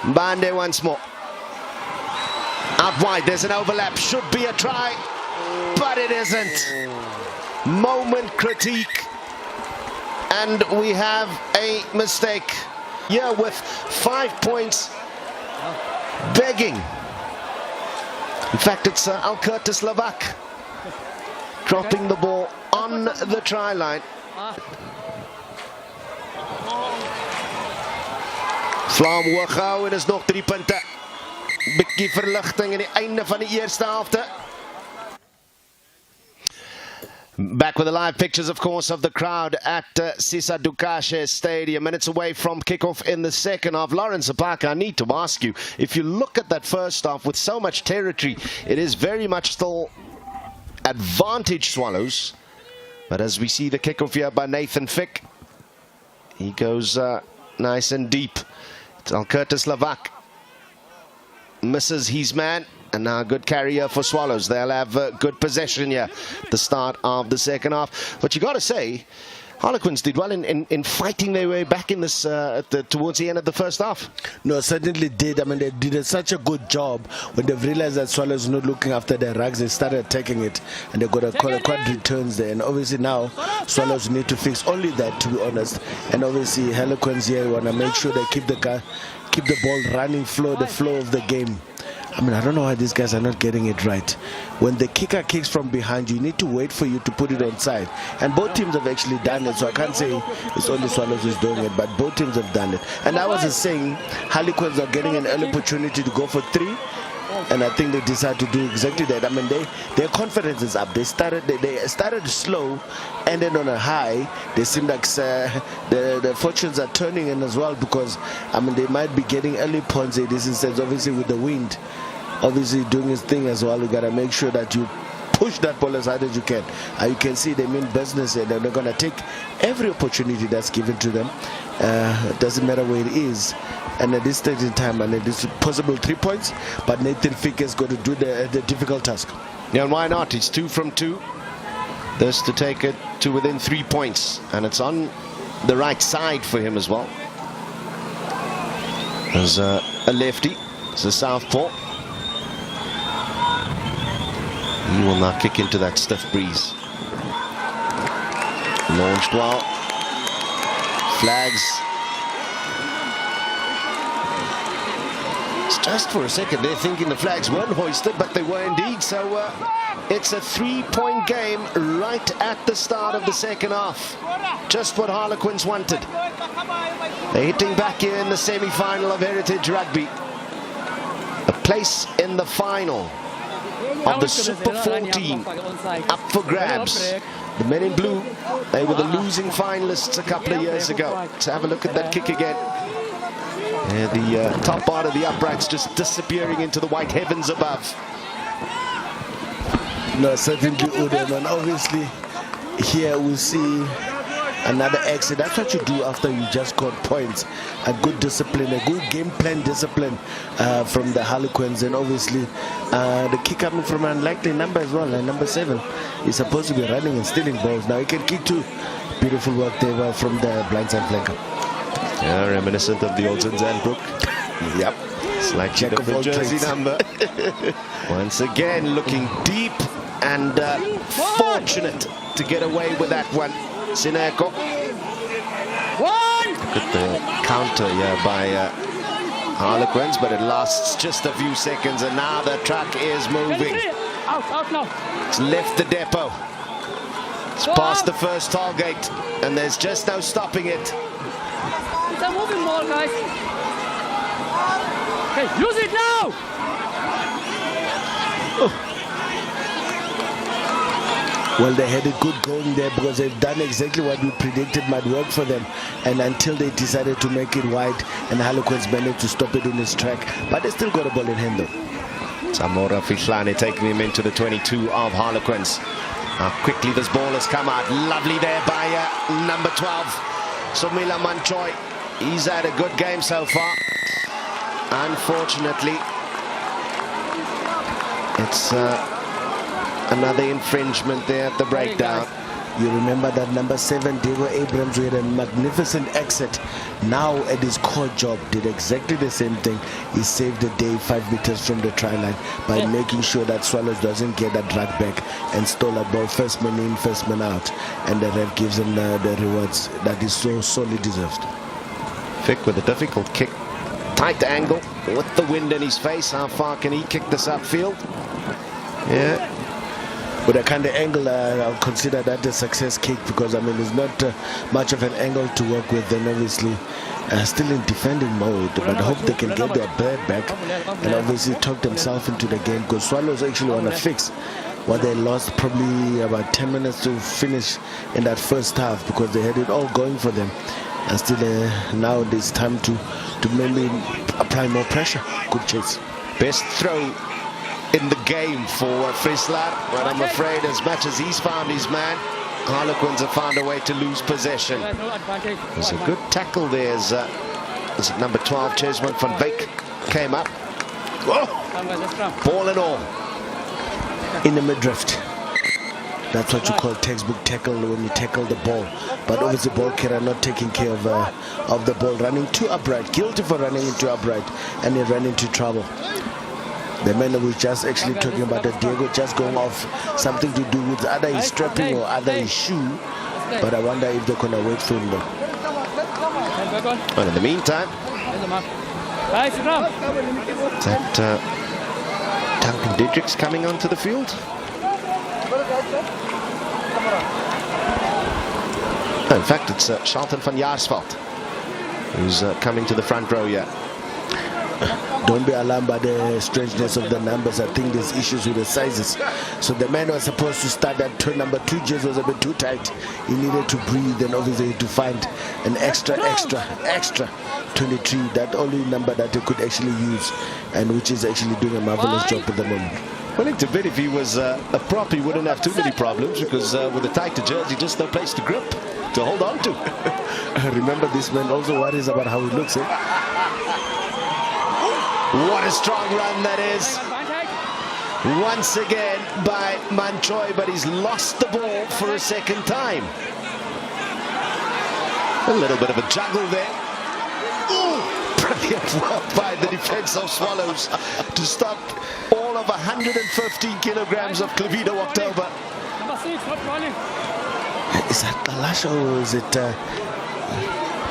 Mbande once more. Out wide, there's an overlap. Should be a try, but it isn't. Moment critique. And we have a mistake here with 5 points begging. In fact, it's Curtis Lavak dropping the ball on the try line. Vlaam Hooghouden en is nog 3 punten. Bietjie verligting in die einde van die eerste helfte. Back with the live pictures, of course, of the crowd at Sisa Dukashe Stadium. Minutes away from kickoff in the second half. Lawrence Apaka, I need to ask you, if you look at that first half with so much territory, it is very much still advantage Swallows. But as we see the kickoff here by Nathan Fick, he goes nice and deep. It's Curtis Lavak. Misses his man. And now a good carrier for Swallows. They'll have good possession here at the start of the second half. But you got to say, Harlequins did well in fighting their way back in this towards the end of the first half. No, certainly did. I mean, they did such a good job when they've realized that Swallows not looking after their rugs. They started attacking it, and they got a quad returns there. And obviously now Swallows need to fix only that, to be honest. And obviously Harlequins here want to make sure they keep the ball running, the flow of the game. I mean, I don't know why these guys are not getting it right. When the kicker kicks from behind, you need to wait for you to put it on side. And both teams have actually done it, so I can't say it's only Swallows who's doing it, but both teams have done it. And I was just saying, Harlequins are getting an early opportunity to go for 3, and I think they decided to do exactly that. I mean, their confidence is up. They started slow, and then on a high. They seem like the fortunes are turning in as well, because I mean they might be getting early points in this instance. Obviously with the wind, obviously doing his thing as well. You gotta make sure that you push that ball as hard as you can. You can see they mean business, and they're gonna take every opportunity that's given to them. It doesn't matter where it is. And at this stage in time, and it is possible 3 points, but Nathan Fick has got to do the difficult task. Yeah, and why not? It's 2 from 2. This to take it to within 3 points, and it's on the right side for him as well. There's a lefty. It's a southpaw. He will now kick into that stiff breeze. Launched well. Flags. Just for a second they're thinking the flags weren't hoisted, but they were indeed. So it's a 3-point game right at the start of the second half. Just what Harlequins wanted. They're hitting back here in the semi-final of Heritage Rugby. A place in the final of the Super 14 up for grabs. The men in blue, they were the losing finalists a couple of years ago. Let's have a look at that kick again. Yeah, the top part of the uprights just disappearing into the white heavens above. No, certainly Udem, and obviously here we see another exit. That's what you do after you just got points. A good discipline, a good game plan discipline from the Harlequins, and obviously the kick coming from an unlikely number as well. And number 7 is supposed to be running and stealing balls. Now he can kick too. Beautiful work there from the blindside flanker. Yeah, reminiscent of the old Zandbroek. Yep. Slight check of the jersey number. Once again, looking deep and fortunate to get away with that one. Sineko. Look at the counter here by Harlequins, but it lasts just a few seconds, and now the truck is moving. It's left the depot. It's past the first toll gate, and there's just no stopping it. It's a moving ball, guys. Okay, use it now! Well, they had a good going there because they've done exactly what we predicted might work for them. And until they decided to make it wide, and Harlequins managed to stop it in its track. But they still got a ball in hand though. Samora Fishlane taking him into the 22 of Harlequins. How quickly this ball has come out. Lovely there by number 12, Somila Manchoy. He's had a good game so far. Unfortunately, it's another infringement there at the breakdown. You remember that number 7, Diego Abrams, who had a magnificent exit, now at his core job, did exactly the same thing. He saved the day 5 meters from the try line by making sure that Swallows doesn't get that drag back and stole that ball, first man in, first man out. And the ref gives him the rewards that is so sorely deserved. Vic with a difficult kick. Tight angle with the wind in his face. How far can he kick this upfield? Yeah. With a kind of angle, I'll consider that a success kick, because I mean it's not much of an angle to work with. Then obviously still in defending mode, but I hope they can get their bird back and obviously talk themselves into the game, because Swallows actually want to fix what they lost, probably about 10 minutes to finish in that first half, because they had it all going for them. And still now it's time to maybe apply more pressure. Good chase. Best throw in the game for Friesler, but I'm afraid as much as he's found his man, Harlequins have found a way to lose possession. There's a good tackle there as number 12, Chesman van Beek, came up. Whoa. Ball and all. In the midriff. That's what you call textbook tackle, when you tackle the ball. But obviously ball carrier not taking care of the ball, running too upright, guilty for running into upright, and he ran into trouble. The man was just actually talking about the Diego just going off, something to do with either his strapping or either his shoe. But I wonder if they're going to wait for him though. Well, in the meantime, is that Duncan Didricks coming onto the field? No, in fact, it's Charlton van Jaarsveld who's coming to the front row here. Don't be alarmed by the strangeness of the numbers. I think there's issues with the sizes. So the man was supposed to start that number 2 jersey was a bit too tight. He needed to breathe, and obviously to find an extra 23, that only number that he could actually use, and which is actually doing a marvelous job at the moment. Willing to bet if he was a prop, he wouldn't have too many problems, because with a tighter jersey, just no place to grip, to hold on to. Remember, this man also worries about how he looks. What a strong run that is. Once again by Manchoy, but he's lost the ball for a second time. A little bit of a juggle there. Ooh, brilliant work by the defense of Swallows to stop all of 115 kilograms of Clevido October. Is that Galasha or is it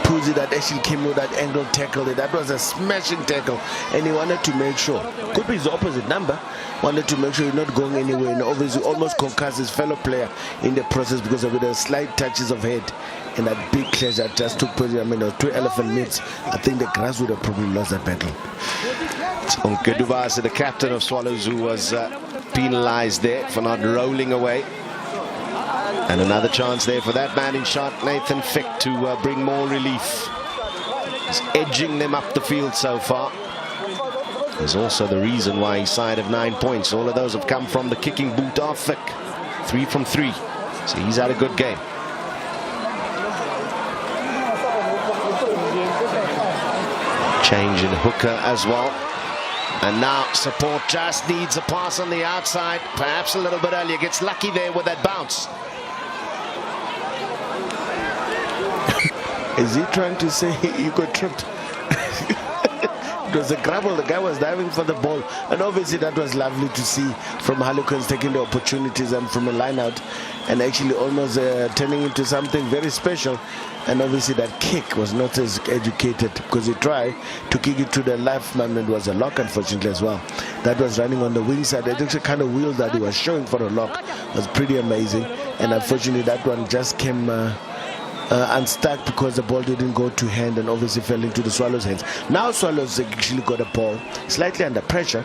Puzi that actually came with that angle tackle? That was a smashing tackle, and he wanted to make sure, could be his opposite number, wanted to make sure he's not going anywhere, and obviously almost concussed his fellow player in the process because of the slight touches of head and that big clash that just took place. I mean, 2 elephant meets. I think the grass would have probably lost that battle. It's Onke Dubase, the captain of Swallows, who was penalized there for not rolling away. And another chance there for that man in shot, Nathan Fick, to bring more relief. He's edging them up the field so far. There's also the reason why he's side of 9 points. All of those have come from the kicking boot of Fick. 3 from 3. So he's had a good game. Change in hooker as well. And now support just needs a pass on the outside. Perhaps a little bit earlier. Gets lucky there with that bounce. Is he trying to say he got tripped? It was a grapple. The guy was diving for the ball, and obviously that was lovely to see from Harlequins taking the opportunities and from a line out and actually almost turning into something very special. And obviously that kick was not as educated, because he tried to kick it to the left man, and it was a lock, unfortunately, as well. That was running on the wing side. It actually kind of wheel that he was showing for a lock was pretty amazing, and unfortunately that one just came unstuck because the ball didn't go to hand and obviously fell into the Swallows' hands. Now Swallows actually got a ball slightly under pressure,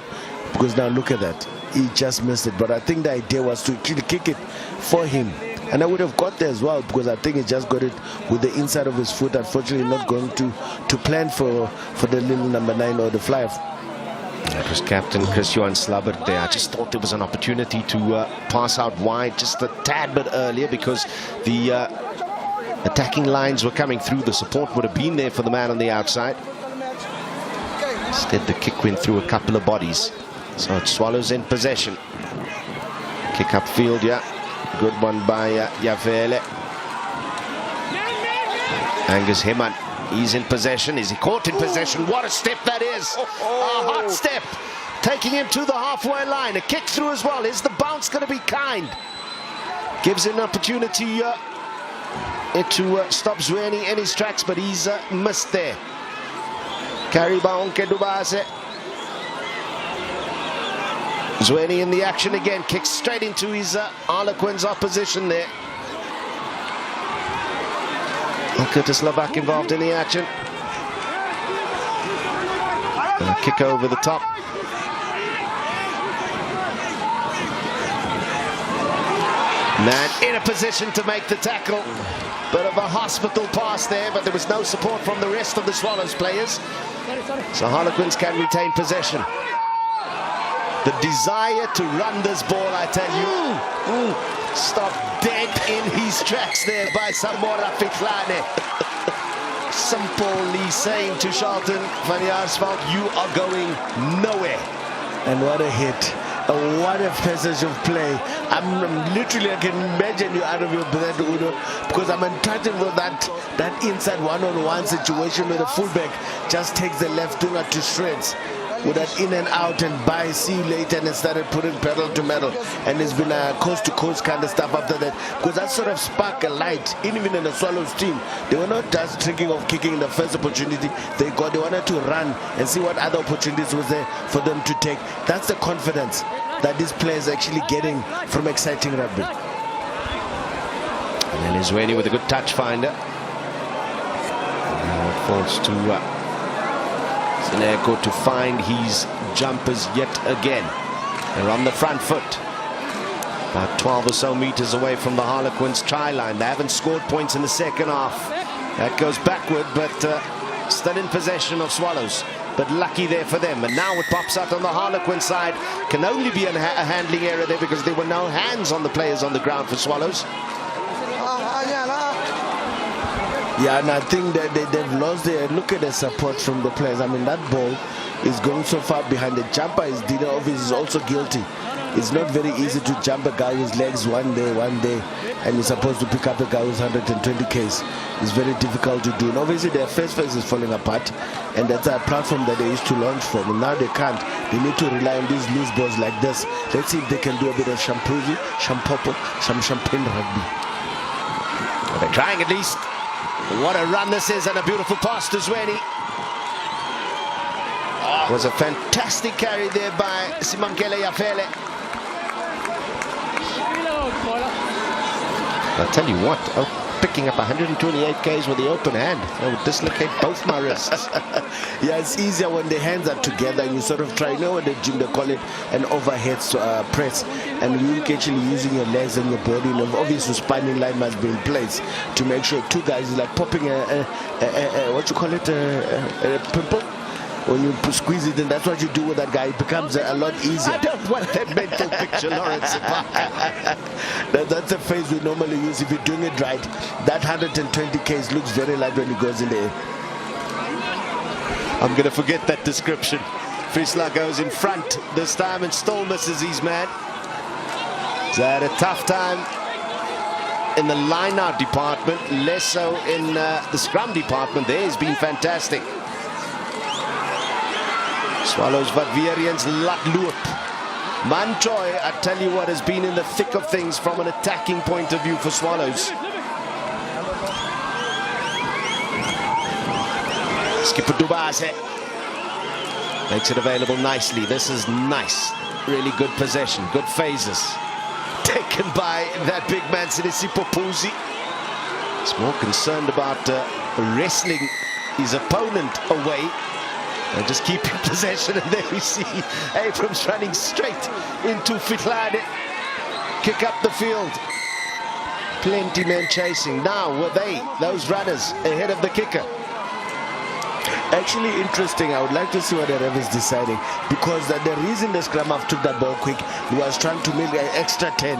because now look at that, he just missed it. But I think the idea was to actually kick it for him, and I would have got there as well, because I think he just got it with the inside of his foot. Unfortunately not going to plan for the little number 9 or the flyer. That was Captain Chris-Johan Slabbert there. I just thought there was an opportunity to pass out wide just a tad bit earlier, because the attacking lines were coming through. The support would have been there for the man on the outside. Instead, the kick went through a couple of bodies. So it Swallows in possession. Kick upfield, yeah. Good one by Yavele. Angus Heman, he's in possession. Is he caught in possession? What a step that is. A hot step. Taking him to the halfway line. A kick through as well. Is the bounce going to be kind? Gives him an opportunity to stop Zweni in his tracks, but he's missed there. Kariba Onkedubase. Zweni in the action again. Kicks straight into his Harlequins opposition there. Curtis Lavak involved in the action. And a kick over the top. Man in a position to make the tackle. Bit of a hospital pass there, but there was no support from the rest of the Swallows players. So Harlequins can retain possession. The desire to run this ball, I tell you, stopped dead in his tracks there by Samora Fitlane. Simply saying to Charlton van Jaarsveld, you are going nowhere. And what a hit. What a passage of play. I'm literally, I can imagine you out of your breath, Udo, because I'm entitled with that inside one-on-one situation where the fullback just takes the left winger to shreds. With that in and out and by, see you later, and it started putting pedal to metal, and there's been a coast to coast kind of stuff after that, because that sort of sparked a light even in the Swallows team. They were not just thinking of kicking the first opportunity they wanted to run and see what other opportunities was there for them to take. That's the confidence that these players are actually getting from exciting rugby. And then Zweni with a good touch finder. Now it falls to Sinego to find his jumpers yet again. They're on the front foot. About 12 or so meters away from the Harlequins try line. They haven't scored points in the second half. That goes backward, but still in possession of Swallows. But lucky there for them. And now it pops out on the Harlequin side. Can only be a handling error there because there were no hands on the players on the ground for Swallows. Yeah, and I think that they've lost their look at the support from the players. I mean, that ball is going so far behind. The jumper is Dino Obvious is also guilty. It's not very easy to jump a guy whose legs one day, and you're supposed to pick up a guy who's 120 Ks. It's very difficult to do. And obviously their first phase is falling apart, and that's a platform that they used to launch from. And now they can't. They need to rely on these loose balls like this. Let's see if they can do a bit of Shampozi, Shampopo, some champagne rugby. Well, they're trying at least. What a run this is, and a beautiful pass to Zweni. Was a fantastic carry there by Simamkele Yafele. I'll tell you what, picking up 128 Ks with the open hand, I would dislocate both my wrists. Yeah, it's easier when the hands are together and you sort of try, you know what the gym they call it, an overhead press, and you're actually using your legs and your body, and obviously spanning line must be in place to make sure two guys is like popping what you call it, a pimple. When you squeeze it in, that's what you do with that guy. It becomes a lot easier. I don't want that mental picture, Lawrence. That's a phase we normally use. If you're doing it right, that 120 Ks looks very light when it goes in the air. I'm going to forget that description. Friesler goes in front this time and still misses his man. He's had a tough time in the line-out department, less so in the scrum department. There he's been fantastic. Swallows Vatverians Loop. Manchoy, I tell you what, has been in the thick of things from an attacking point of view for Swallows. Skipper Dubase makes it available nicely. This is nice. Really good possession, good phases. Taken by that big man, Sinisipo Puzi. He's more concerned about wrestling his opponent away and just keeping possession. And there we see Abrams running straight into Fitlane. Kick up the field. Plenty men chasing. Now were those runners ahead of the kicker? Actually interesting. I would like to see what the ref is deciding, because the reason the scrum half took that ball quick, he was trying to make an extra 10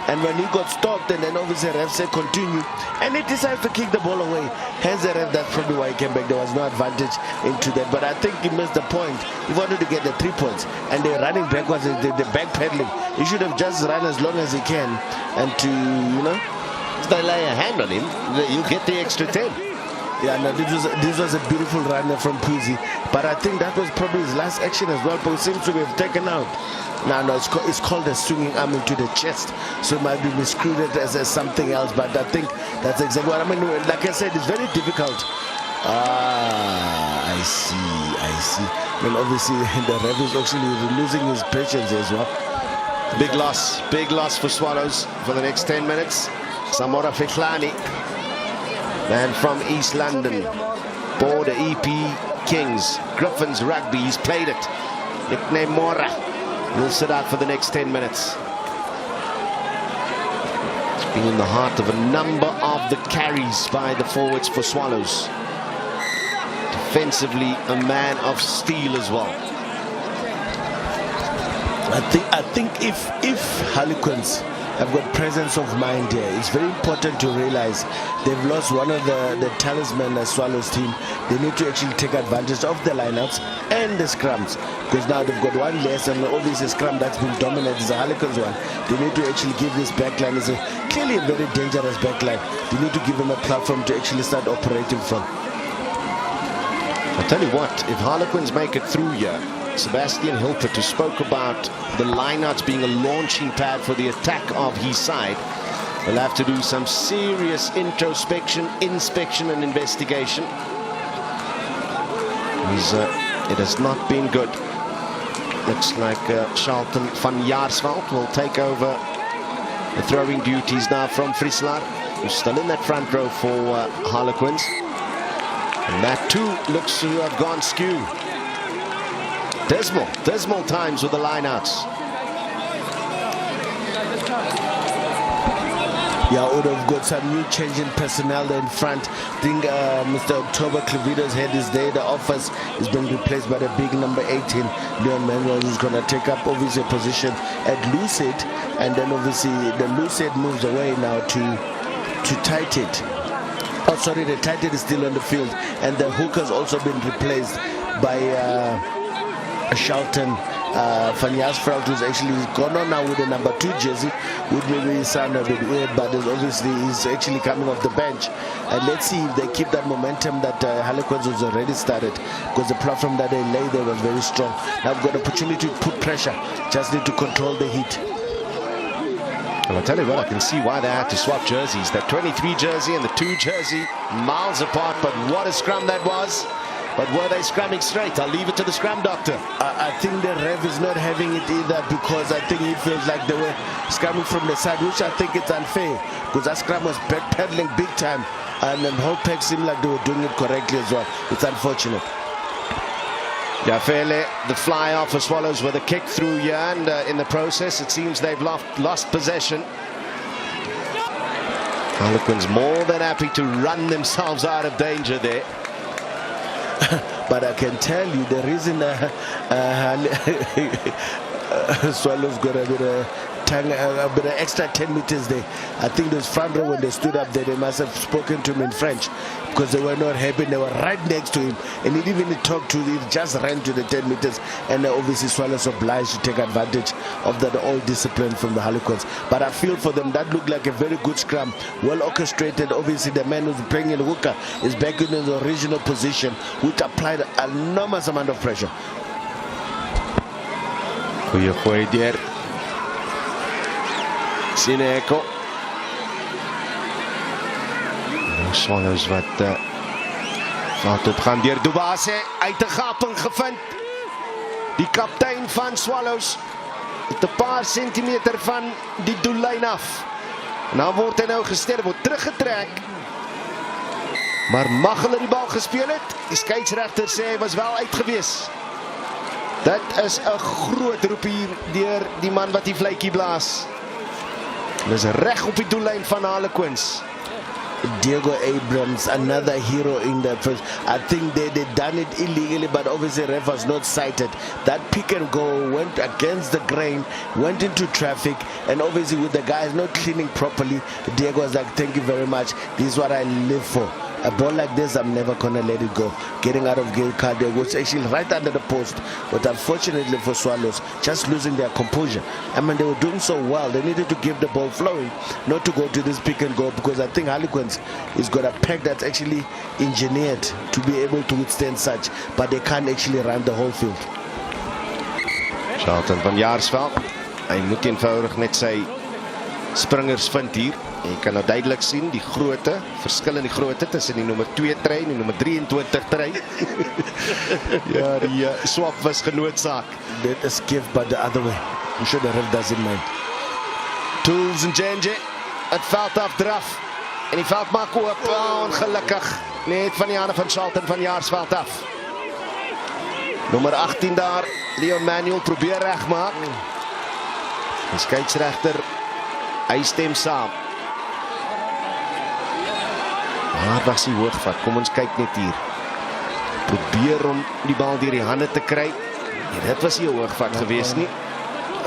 And when he got stopped, and then obviously ref said continue, and he decides to kick the ball away. Hence the ref, that's probably why he came back. There was no advantage into that. But I think he missed the point. He wanted to get the 3 points, and they're running backwards, they're backpedaling. He should have just run as long as he can, and to, you know, if they lay a hand on him, you get the extra 10. Yeah, no, this was a beautiful run from Puzi, but I think that was probably his last action as well, but he seems to have taken out. No, it's called a swinging arm into the chest, so it might be miscreated as something else, but I think that's exactly what I mean. Like I said, it's very difficult. I see. Well, obviously, the ref is actually losing his patience as well. Big loss for Swallows for the next 10 minutes. Samora Fiklani, man from East London, Border EP Kings, Griffins Rugby, he's played it. Nickname Mora, he'll sit out for the next 10 minutes. It's been in the heart of a number of the carries by the forwards for Swallows. Defensively, a man of steel as well. I think if Harlequins have got presence of mind here, it's very important to realize they've lost one of the talisman as Swallows team. They need to actually take advantage of the lineups and the scrums, because now they've got one less, and obviously scrum that's been dominant is the Harlequins one. They need to actually give this backline, is clearly a very dangerous backline. They need to give them a platform to actually start operating from. I'll tell you what, if Harlequins make it through here, Sebastian Hilpert, who spoke about the lineouts being a launching pad for the attack of his side, will have to do some serious introspection, inspection and investigation. It has not been good. Looks like Charlton van Jaarsveld will take over the throwing duties now from Friesland, who's still in that front row for Harlequins. And that too looks to have gone skew. Dismal times with the lineouts. Yeah, would have got some new change in personnel in front. I think Mr. October Clevido's head is there. The office is being replaced by the big number 18, Leon Manuel, who's going to take up obviously a position at Lucid, and then obviously the Lucid moves away now to tight it. Oh, sorry, the tight it is still on the field, and the hooker's also been replaced by Charlton van Jaarsveld, who's actually gone on now with the number 2 jersey, which maybe sound a bit weird, but obviously he's actually coming off the bench. And let's see if they keep that momentum that Harlequins was already started, because the platform that they laid there was very strong. Now I've got an opportunity to put pressure, just need to control the heat. Well, I'll tell you what, I can see why they had to swap jerseys. That 23 jersey and the 2 jersey, miles apart, but what a scrum that was. But were they scrumming straight? I'll leave it to the scrum doctor. I think the ref is not having it either, because I think he feels like they were scrumming from the side, which I think it's unfair, because that scrum was backpedaling big time, and the whole pack seemed like they were doing it correctly as well. It's unfortunate. Jafele, the fly off for Swallows with a kick through here, and in the process it seems they've lost possession. Harlequins more than happy to run themselves out of danger there. But I can tell you the reason Swallows got a bit of extra 10 meters there. I think those front row, when they stood up there, they must have spoken to him in French, because they were not happy. They were right next to him, and he didn't even talk to him. He just ran to the 10 meters, and obviously Swallows obliged to take advantage of that all discipline from the Harlequins. But I feel for them, that looked like a very good scrum, well orchestrated. Obviously the man who's playing in hooker is back in his original position, which applied an enormous amount of pressure. Goeie gooi deur Sineko. Swallows wat fout op gaan deur Dubase, uit 'n gaping gevind. Die kaptein van Swallows het 'n paar centimeter van die doellyn af. En dan word hy nou gesterf, word teruggetrek. Maar mag hulle die bal gespeel het? Die skeieregter sê hy was wel uit gewees. Dit is 'n groot roep hier deur die man wat die vletjie blaas. Dis reg op die doellyn van Harlequins. Diego Abrams, another hero in the first. I think they done it illegally, but obviously ref was not cited. That pick and go went against the grain, went into traffic, and obviously with the guys not cleaning properly, Diego was like, thank you very much. This is what I live for. A ball like this, I'm never gonna let it go. Getting out of Gail Carter was actually right under the post, but unfortunately for Swallows, just losing their composure. I mean, they were doing so well. They needed to give the ball flowing, not to go to this pick and go, because I think Harlequins is got a pack that's actually engineered to be able to withstand such, but they can't actually run the whole field. Charlton van Jaarsveld, hy moet eenvoudig net sy springers vind hier. En jy kan nou duidelik sien die grootte, verskil in die grootte tussen die nommer 2 try en die nommer 23 try. Ja, die swap was genoodsaak. That is gift, but the other way. I'm sure the ref doesn't mind. Tools en Jenje, het veld af draf. En die veld maak oop, ongelukkig. Net van die hande van Charlton van Jaarsveld af. Nommer 18 daar, Leon Manuel probeer regmaak. Die skeieregter, hy stem saam. Waar was die hoogvat? Kom ons kyk net hier. Probeer om die bal deur die hande te kry. Nee, dit was nie 'n hoogvat gewees nie.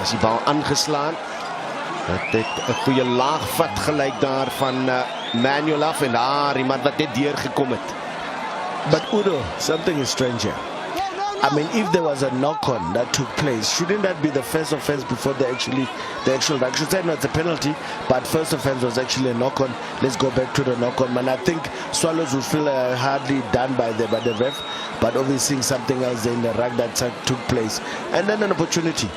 As die bal aangeslaan. Dit het 'n goeie laagvat gelyk daar van Manuel af en daar iemand wat net deurgekom het. But Udo, something is strange here. I mean, if there was a knock-on that took place, shouldn't that be the first offense before the actual, I should say no, it's a penalty, but first offense was actually a knock-on. Let's go back to the knock-on, man. I think Swallows will feel hardly done by the ref, but obviously something else in the rug that took place. And then an opportunity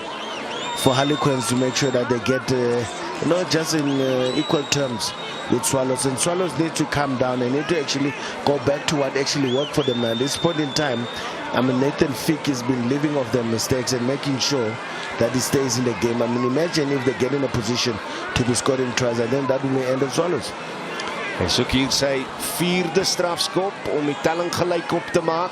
for Harlequins to make sure that they get, not just in equal terms with Swallows. And Swallows need to calm down. They need to actually go back to what actually worked for them. At this point in time, I mean, Nathan Fick has been living off their mistakes and making sure that he stays in the game. I mean, imagine if they get in a position to be scoring tries, and then that will be the end of Swallows. Hy soek hier sy 4de strafskop om die telling gelyk op te maak.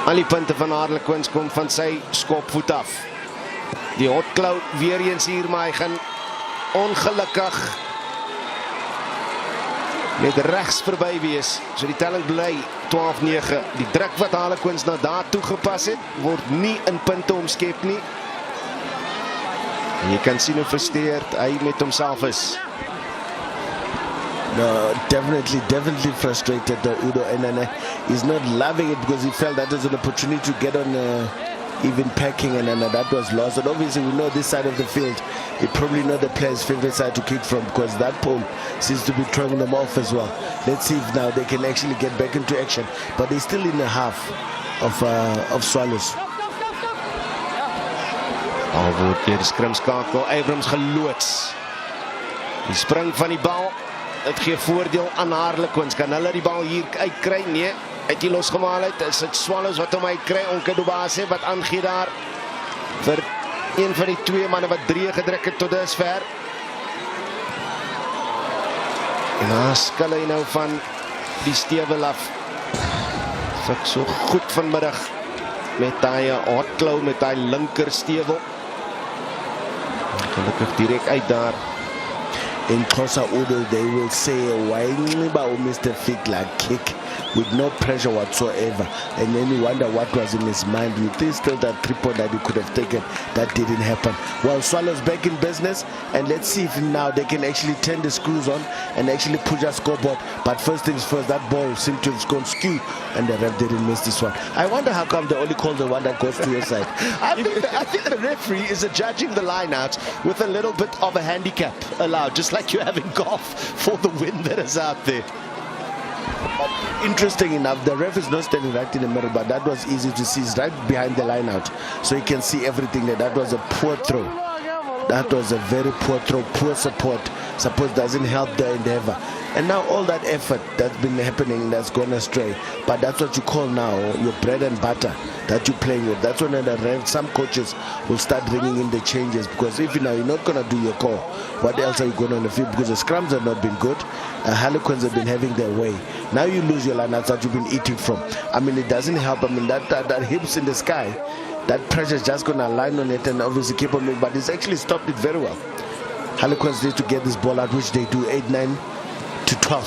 Al die punte van Harlequins kom van sy skopvoet af. Die hotklou weer eens hier, maar hy gaan ongelukkig met rechts verby wees. So die telling bly 12-9. Die druk wat Harlequins na daar toegepas het, word nie in punte omskep nie. En jy kan sien hoe frustreerd hy met homself is. No, definitely frustrated, Udo, and he's not loving it because he felt that was an opportunity to get on even packing, and that was lost. And obviously we know this side of the field, you probably know the player's favorite side to kick from, because that pole seems to be throwing them off as well. Let's see if now they can actually get back into action, but they're still in the half of Swallows. Al word deur die skrimskakel Abrams geloods. Die spring van die bal, dit gee voordeel aan Harlequins. Kan hulle die bal hier uitkry? Nee, uit die losgemaal uit. Is dit Swallows wat hom uitkry? Onkadubase wat aangee daar vir een van die twee manne wat 3 gedruk het tot dusver. En daar skil hy nou van die stewel af. Fik so goed vanmiddag met die hotklou, met die linker stewel. Gelukkig direct uit daar. In closer order, they will say, why Mr. Fick like kick with no pressure whatsoever, and then you wonder what was in his mind. You think still that 3-point that he could have taken, that didn't happen. Well, Swallows back in business, and let's see if now they can actually turn the screws on and actually push a scoreboard. But first things first, that ball seemed to have gone skew, and the ref didn't miss this one. I wonder how come they only call the one that goes to your side. I think the referee is judging the line out with a little bit of a handicap allowed, just like you have in golf for the wind that is out there. But interesting enough, the ref is not standing right in the middle, but that was easy to see. It's right behind the line out, so you can see everything there. That was a poor throw. That was a very poor throw, poor support. Support doesn't help the endeavor. And now all that effort that's been happening, that's gone astray. But that's what you call now your bread and butter that you're playing with. That's when some coaches will start bringing in the changes, because if you're not going to do your call, what else are you going on the field? Because the scrums have not been good. Harlequins have been having their way. Now you lose your lineouts that you've been eating from. I mean, it doesn't help. I mean, that hips in the sky, that pressure is just going to align on it and obviously keep on moving. But it's actually stopped it very well. Harlequins need to get this ball out, which they do, 8-9 to 12.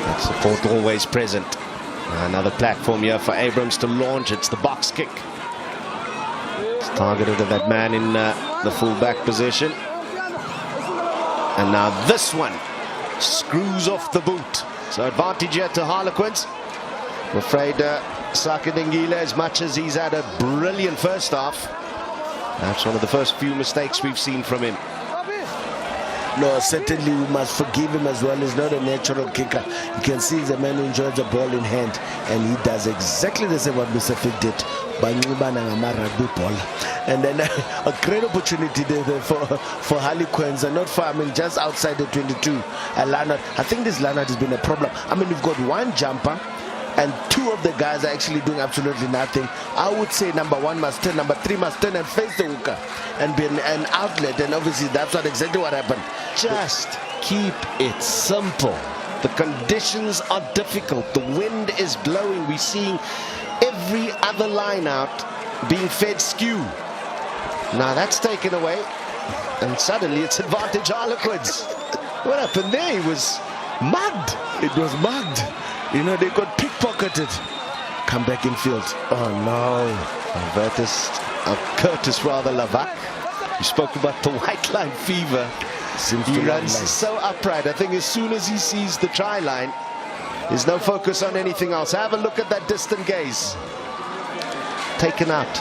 That support always present. Another platform here for Abrams to launch. It's the box kick. It's targeted at that man in the full-back position. And now this one screws off the boot. So advantage here to Harlequins. I'm afraid Saka Dingile, as much as he's had a brilliant first half, that's one of the first few mistakes we've seen from him. No, certainly we must forgive him as well. He's not a natural kicker. You can see the man who enjoys the ball in hand, and he does exactly the same what Mr. Fick did. And then a great opportunity there for Harlequins, and not far, I mean, just outside the 22. Leonard, I think this Leonard has been a problem. I mean, you've got one jumper, and two of the guys are actually doing absolutely nothing. I would say number one must turn, number three must turn and face the hooker and be an outlet, and obviously that's exactly what happened. Just keep it simple. The conditions are difficult. The wind is blowing. We're seeing every other line out being fed skew. Now that's taken away, and suddenly it's advantage Harlequins. What happened there? It was mugged. It was mugged. You know, they got pickpocketed. Come back in field. Oh no. Curtis Lavac. You spoke about the white line fever. He runs so upright. I think as soon as he sees the try line, there's no focus on anything else. Have a look at that distant gaze. Taken out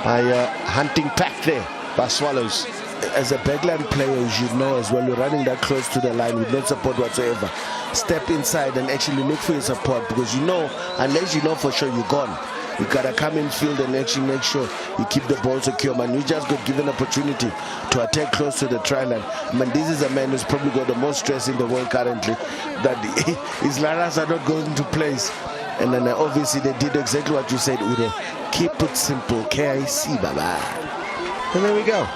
by hunting pack there by Swallows. As a backline player, you should know as well, you're running that close to the line with no support whatsoever. Step inside and actually look for your support, because you know, unless you know for sure you're gone, you gotta come in field and actually make sure you keep the ball secure, man. You just got given opportunity to attack close to the try line. I mean, this is a man who's probably got the most stress in the world currently, that his ladders are not going to place. And then obviously they did exactly what you said, Udo. Keep it simple, KIC, bye-bye. And there we go.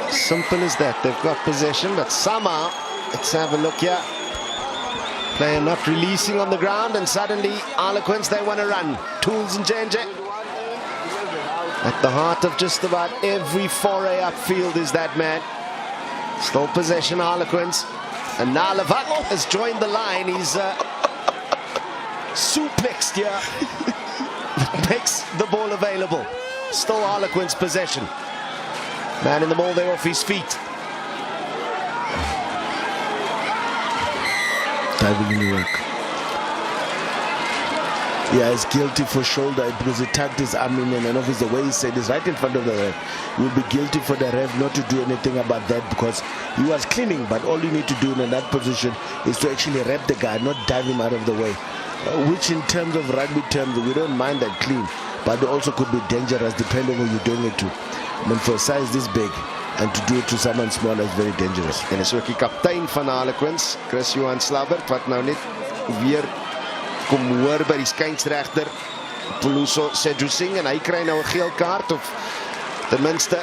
Simple as that. They've got possession, but somehow, let's have a look here. Player not releasing on the ground, and suddenly Harlequins, they want to run. Tools and Jenje. At the heart of just about every foray upfield is that man. Still possession, Harlequins. And now Lavac has joined the line. He's suplexed here. Makes the ball available. Still Harlequins possession. Man in the ball there off his feet. Diving in the work. Yeah, he's guilty for shoulder because he tucked his arm in, and obviously the way he said is right in front of the ref. He will be guilty for the ref not to do anything about that, because he was cleaning, but all you need to do in that position is to actually wrap the guy, not dive him out of the way. Which in terms of rugby terms, we don't mind that clean, but it also could be dangerous depending on who you're doing it to. I mean, for a size this big, and to do it to someone smaller is very dangerous. En is ook die kaptein van Harlequins, Chris Johan Slabbert, wat nou net weer kom hoor by die skynsregter Puluso Sedusing, en hy kry nou 'n geel kaart, of ten minste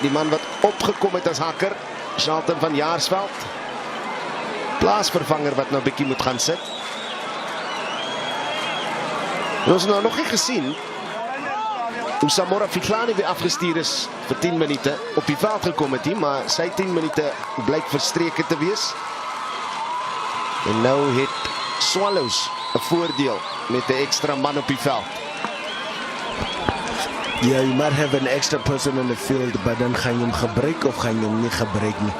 die man wat opgekom het as hakker, Charlton van Jaarsveld, plaasvervanger wat nou bietjie moet gaan sit. Ons het nou nog nie gesien hoe Samora Fiklani weer afgestuur is vir 10 minute op die veld gekom het, maar sy 10 minute blyk verstreke te wees. En nou het Swallows 'n voordeel met 'n ekstra man op die veld. Yeah, you might have an extra person on the field, but dan gaan jy hom gebruik of gaan jy hom nie gebruik nie.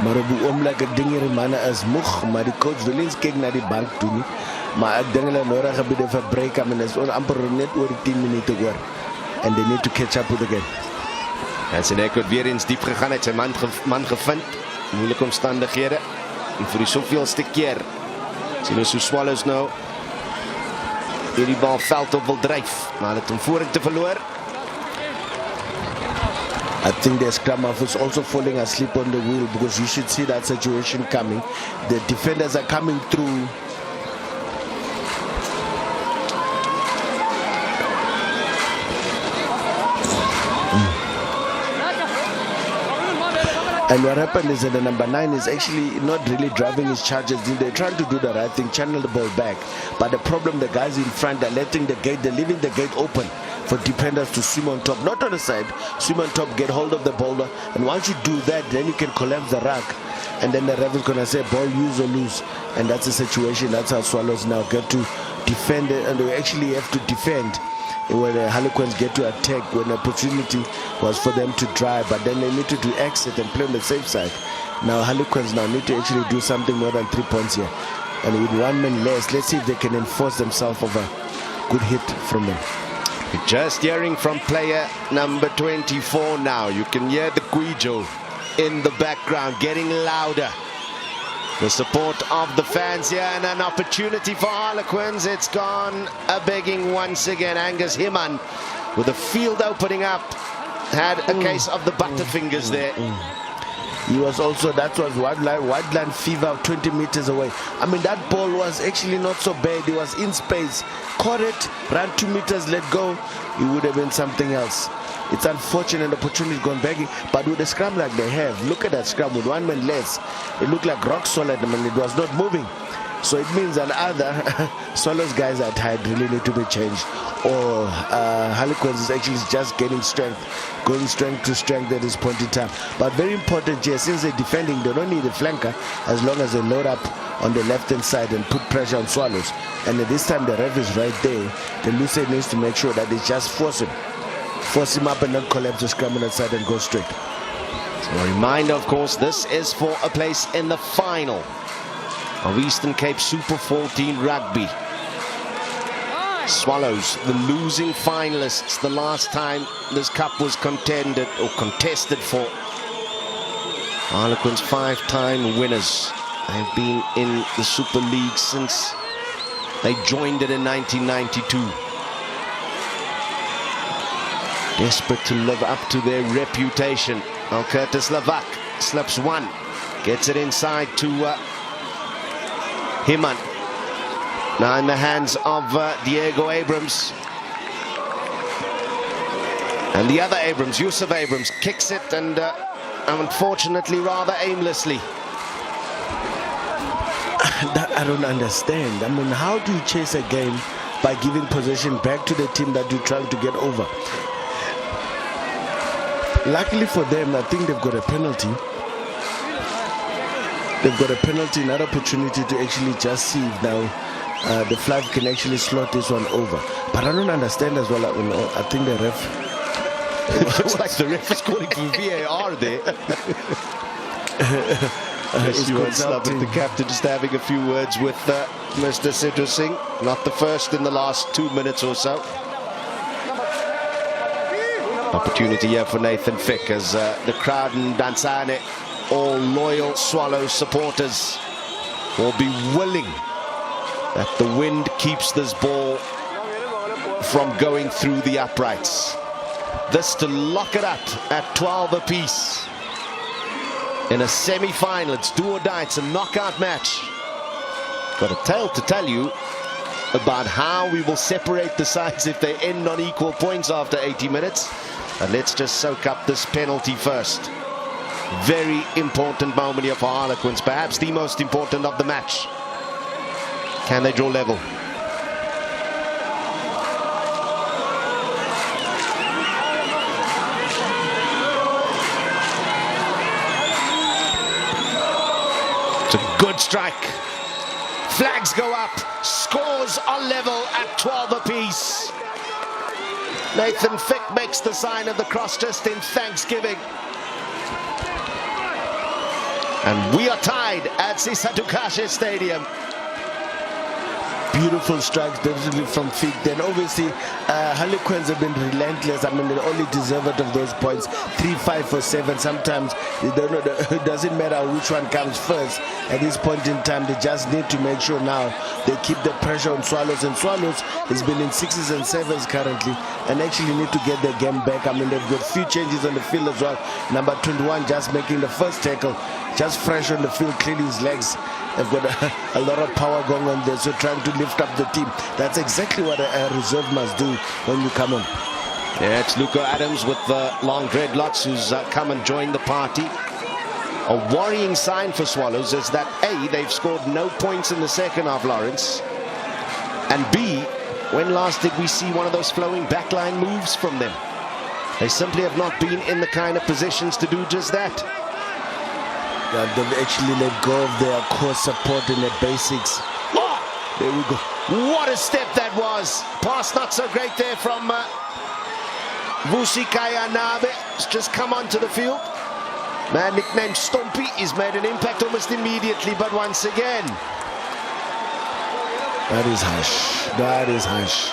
Maar op die oomblik, ek dink hierdie manne is moeg, maar die coach wil eens kyk na die bank toe nie. Maar ek dink hulle nodig 'n bietjie verbreek, en is amper net oor die 10 minute oor. And they need to catch up with the game. En Senek het weer eens diep gegaan, het sy man gevind, moeilike omstandighede, en vir die soveelste keer sien ons hoe Swallows nou hierdie bal veld op wil dryf, maar hulle het hom vorentoe verloor. I think the scrum half is also falling asleep on the wheel, because you should see that situation coming. The defenders are coming through. And what happened is that the number 9 is actually not really driving his charges. They're trying to do the right thing, channel the ball back. But the problem, the guys in front are letting the gate, they're leaving the gate open for defenders to swim on top. Not on the side, swim on top, get hold of the boulder. And once you do that, then you can collapse the ruck. And then the ref is going to say, ball use or lose. And that's the situation. That's how Swallows now get to defend it. And they actually have to defend when the Harlequins get to attack, when the opportunity was for them to drive, but then they needed to exit and play on the safe side. Now Harlequins now need to actually do something more than 3 points here. And with 1 man less, let's see if they can enforce themselves of a good hit from them. We're just hearing from player number 24 now. You can hear the Guijo in the background getting louder. The support of the fans here, and an opportunity for Harlequins. It's gone a-begging once again. Angus Himan with the field opening up. Had a case of the butterfingers there. He was also, that was wildland fever 20 meters away. I mean, that ball was actually not so bad. He was in space, caught it, ran 2 meters, let go. It would have been something else. It's unfortunate opportunity gone begging, but with a scrum like they have, look at that scrum with 1 man less. It looked like rock solid. I mean, it was not moving. So it means that other Swallows guys are tired, really need to be changed. Or Harlequins is actually just getting strength, going strength to strength at this point in time. But very important here, since they're defending, they don't need a flanker as long as they load up on the left-hand side and put pressure on Swallows. And at this time, the ref is right there. The Lucid needs to make sure that they just force him up and not collapse the scrum on that side and go straight. So a reminder, of course, this is for a place in the final of Eastern Cape Super 14 Rugby. Swallows, the losing finalists the last time this cup was contested for. Harlequins 5-time winners. They've been in the Super League since they joined it in 1992. Desperate to live up to their reputation. Curtis Lavak slips one, gets it inside to Himan. Now in the hands of Diego Abrams. And the other Abrams, Yusuf Abrams, kicks it, and unfortunately rather aimlessly. That I don't understand. I mean, how do you chase a game by giving possession back to the team that you're trying to get over? Luckily for them, I think they've got a penalty. They've got a penalty, another opportunity to actually just see if now the flag can actually slot this one over. But I don't understand as well. I think the ref... It looks like the ref is calling for VAR there. The captain just having a few words with Mr. Sidhu Singh. Not the first in the last 2 minutes or so. Opportunity here for Nathan Fick as the crowd in Dansane, all loyal Swallows supporters, will be willing that the wind keeps this ball from going through the uprights. This to lock it up at 12 apiece. In a semi-final, it's do or die, it's a knockout match. Got a tale to tell you about how we will separate the sides if they end on equal points after 80 minutes. And let's just soak up this penalty first. Very important moment here for Harlequins, perhaps the most important of the match. Can they draw level? It's a good strike. Flags go up. Scores are level at 12 apiece. Nathan Fick makes the sign of the cross just in thanksgiving. And we are tied at Sisatukashe Stadium. Beautiful strikes, definitely from Fick. Then obviously Harlequins have been relentless. I mean, they only deserve it of those points. 3, 5 or 7. Sometimes it doesn't matter which one comes first. At this point in time, they just need to make sure now they keep the pressure on Swallows. And Swallows has been in 6s and 7s currently, and actually need to get their game back. I mean, they've got few changes on the field as well. Number 21 just making the first tackle, just fresh on the field, cleaning his legs. They've got a lot of power going on there, so trying to lift up the team. That's exactly what a reserve must do when you come on. Yeah, it's Luca Adams with the long dreadlocks who's come and joined the party. A worrying sign for Swallows is that A, they've scored no points in the second half, Lawrence, and B, when last did we see one of those flowing backline moves from them? They simply have not been in the kind of positions to do just that. Yeah, they've actually let go of their core support in the basics. Oh, there we go. What a step that was. Pass not so great there from Vusi Kayanabe. It's just come onto the field. Man nicknamed Stompy is made an impact almost immediately, but once again. That is harsh. That is harsh.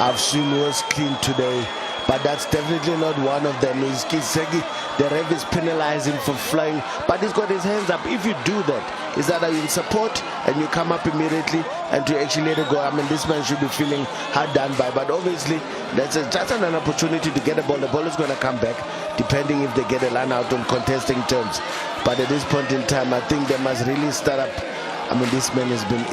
I've seen worse clean today, but that's definitely not one of them. Is Kisegi, the ref is penalizing for flying, but he's got his hands up. If you do that, is that in support and you come up immediately and to actually let it go? I mean, this man should be feeling hard done by, but obviously that's just an opportunity to get a ball. The ball is going to come back, depending if they get a line out on contesting terms. But at this point in time, I think they must really start up. I mean, this man has been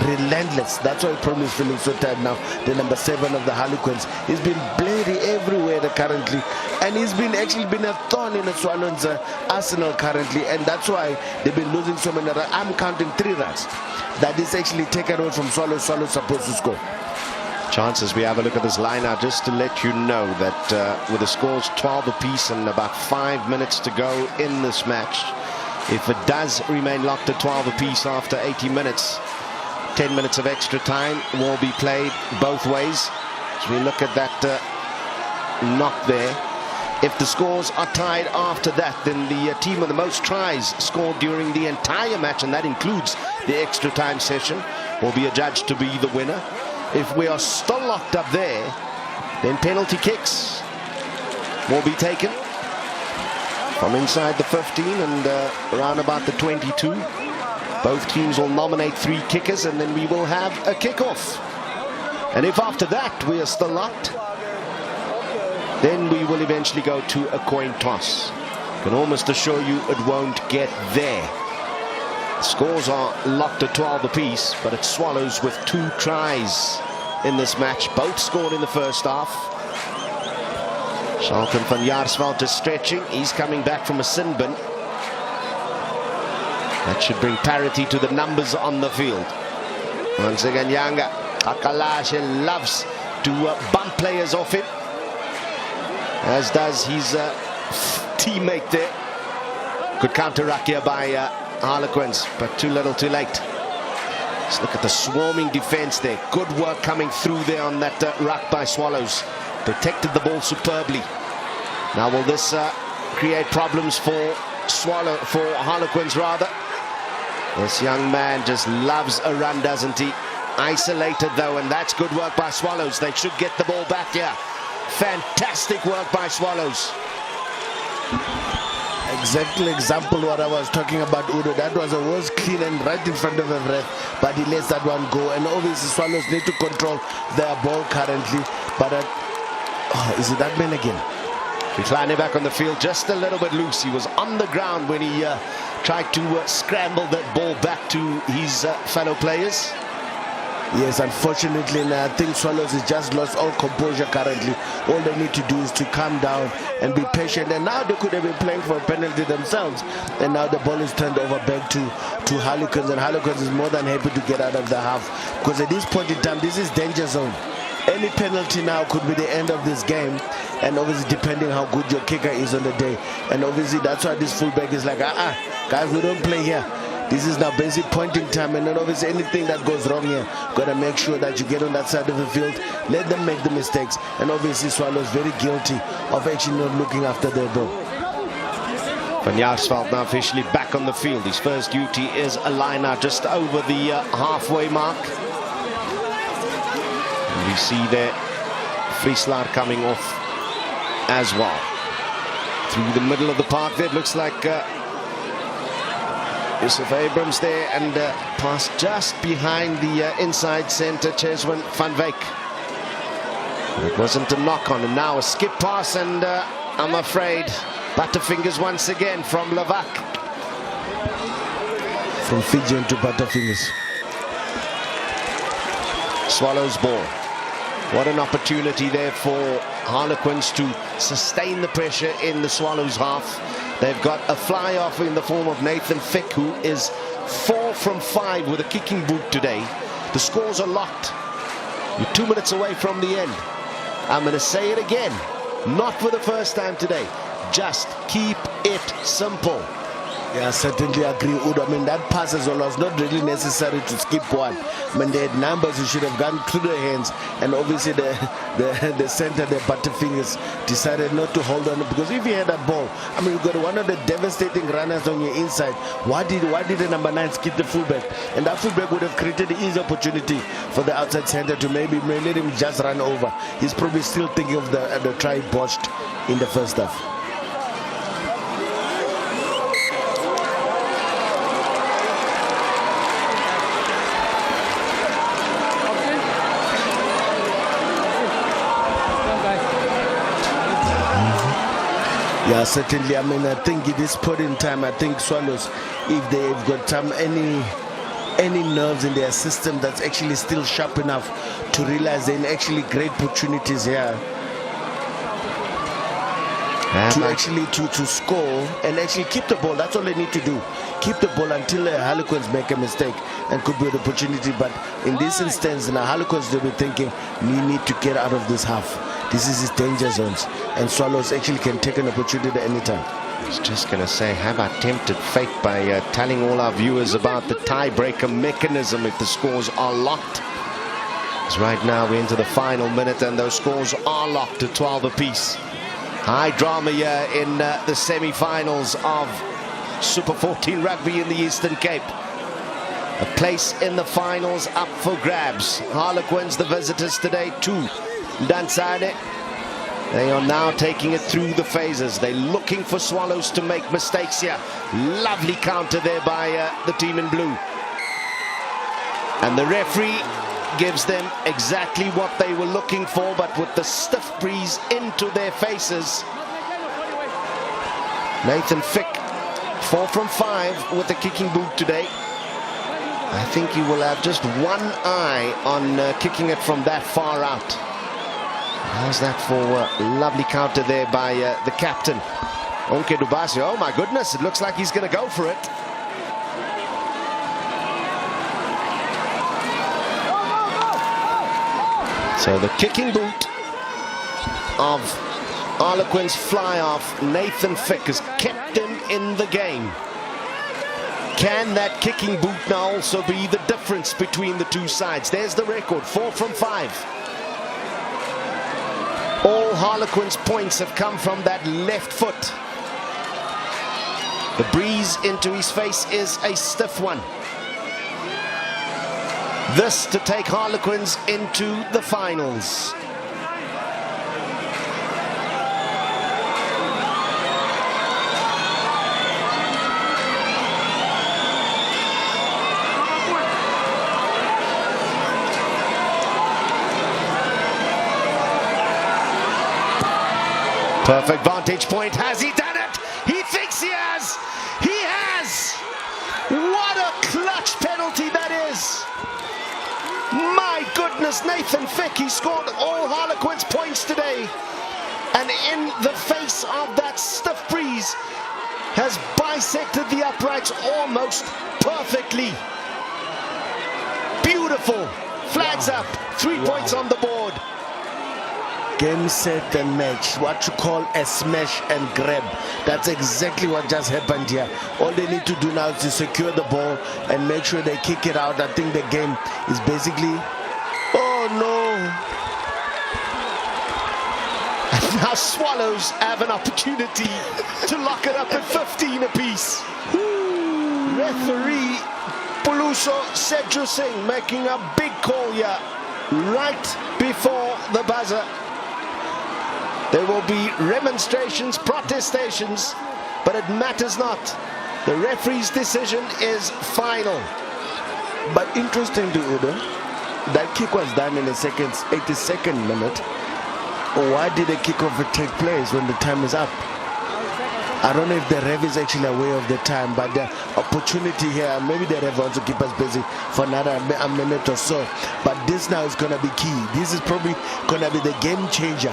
relentless. That's why he probably is feeling so tired now. The number 7 of the Harlequins. He's been bloody everywhere currently, and he's actually been a thorn in the Swallows' arsenal currently, and that's why they've been losing so many runs. I'm counting 3 runs that is actually taken away from Swallows. Swallows supposed to score. Chances we have a look at this line now, just to let you know that with the scores 12 apiece and about 5 minutes to go in this match, if it does remain locked at 12 apiece after 80 minutes, 10 minutes of extra time will be played both ways. As we look at that knock there, if the scores are tied after that, then the team with the most tries scored during the entire match, and that includes the extra time session, will be adjudged to be the winner. If we are still locked up there, then penalty kicks will be taken from inside the 15 and around about the 22. Both teams will nominate 3 kickers, and then we will have a kickoff. And if after that we are still locked, then we will eventually go to a coin toss. I can almost assure you it won't get there. The scores are locked at 12 apiece, but it's Swallows with 2 tries in this match, both scored in the first half. Charlton van Jaarsveld is stretching. He's coming back from a sin bin. That should bring parity to the numbers on the field. Once again, Yanga Akalashe loves to bump players off him, as does his teammate there. Good counteract here by Harlequins, but too little too late. Let's look at the swarming defense there. Good work coming through there on that ruck by Swallows. Protected the ball superbly. Now will this create problems for Harlequins rather? This young man just loves a run, doesn't he? Isolated though, and that's good work by Swallows. They should get the ball back here. Fantastic work by Swallows. Exactly example what I was talking about, Udo. That was a worse clean and right in front of the ref, but he lets that one go. And obviously Swallows need to control their ball currently. But is it that man again? Reclining back on the field, just a little bit loose. He was on the ground when he tried to scramble that ball back to his fellow players. Yes, unfortunately, and I think Swallows has just lost all composure currently. All they need to do is to calm down and be patient. And now they could have been playing for a penalty themselves. And now the ball is turned over back to Harlequins, and Harlequins is more than happy to get out of the half. Because at this point in time, this is danger zone. Any penalty now could be the end of this game, and obviously depending how good your kicker is on the day. And obviously that's why this fullback is like, guys, we don't play here. This is now basic pointing time, and then obviously anything that goes wrong here, gotta make sure that you get on that side of the field, let them make the mistakes. And obviously Swallows very guilty of actually not looking after their ball. Van Jaarsveld now officially back on the field. His first duty is a line out just over the halfway mark. And we see there Frieselaar coming off as well. Through the middle of the park there, it looks like Yusuf Abrams there, and pass just behind the inside centre, Cheswin van Wyk. It wasn't a knock on, and now a skip pass, and I'm afraid Butterfingers once again from Lavac. From Fijian to Butterfingers. Swallows ball. What an opportunity there for Harlequins to sustain the pressure in the Swallows half. They've got a fly-off in the form of Nathan Fick, who is 4 from 5 with a kicking boot today. The scores are locked. You're 2 minutes away from the end. I'm going to say it again. Not for the first time today. Just keep it simple. Yeah, I certainly agree, Udo. I mean, that pass as well was not really necessary to skip one. I mean, they had numbers who should have gone through their hands, and obviously the center, the Butterfingers, decided not to hold on, because if you had that ball, I mean, you got one of the devastating runners on your inside. Why did the number 9 skip the fullback? And that fullback would have created an easy opportunity for the outside center to maybe let him just run over. He's probably still thinking of the try botched in the first half. Yeah, certainly. I mean, I think at this point in time, I think Swallows, if they've got any nerves in their system that's actually still sharp enough to realize they're in actually great opportunities here to score and actually keep the ball. That's all they need to do. Keep the ball until the Harlequins make a mistake and could be an opportunity. But in this instance, now Harlequins will be thinking, we need to get out of this half. This is his danger zones, and Swallows actually can take an opportunity at any time. I was just going to say, have I tempted fate by telling all our viewers about the tiebreaker mechanism if the scores are locked? Because right now we're into the final minute and those scores are locked at 12 apiece. High drama here in the semi-finals of Super 14 Rugby in the Eastern Cape. A place in the finals up for grabs. Harlequins, the visitors today, 2. Danzane, they are now taking it through the phases. They're looking for Swallows to make mistakes here. Lovely counter there by the team in blue. And the referee gives them exactly what they were looking for, but with the stiff breeze into their faces. Nathan Fick, 4 from 5 with a kicking boot today. I think he will have just one eye on kicking it from that far out. How's that for a lovely counter there by the captain, Onke Dubasi. Oh my goodness, it looks like he's going to go for it. So the kicking boot of Harlequins fly off Nathan Fick has kept him in the game. Can that kicking boot now also be the difference between the two sides? There's the record, 4 from 5. All Harlequins points have come from that left foot. The breeze into his face is a stiff one. This to take Harlequins into the finals. Perfect vantage point. Has he done it? He thinks he has. He has. What a clutch penalty that is. My goodness, Nathan Fick, he scored all Harlequins points today. And in the face of that stiff breeze, has bisected the uprights almost perfectly. Beautiful. Flags up. 3 points on the board. Game, set and match, what you call a smash and grab. That's exactly what just happened here. All they need to do now is to secure the ball and make sure they kick it out. I think the game is basically, oh no. And now Swallows have an opportunity to lock it up at 15 apiece. Referee Puluso Seju Singh making a big call here right before the buzzer. There will be remonstrations, protestations, but it matters not. The referee's decision is final. But interesting to Udo, that kick was done in the 82nd minute. Why did the kickoff take place when the time is up? I don't know if the ref is actually aware of the time, but the opportunity here, maybe the ref wants to keep us busy for another minute or so. But this now is going to be key. This is probably going to be the game changer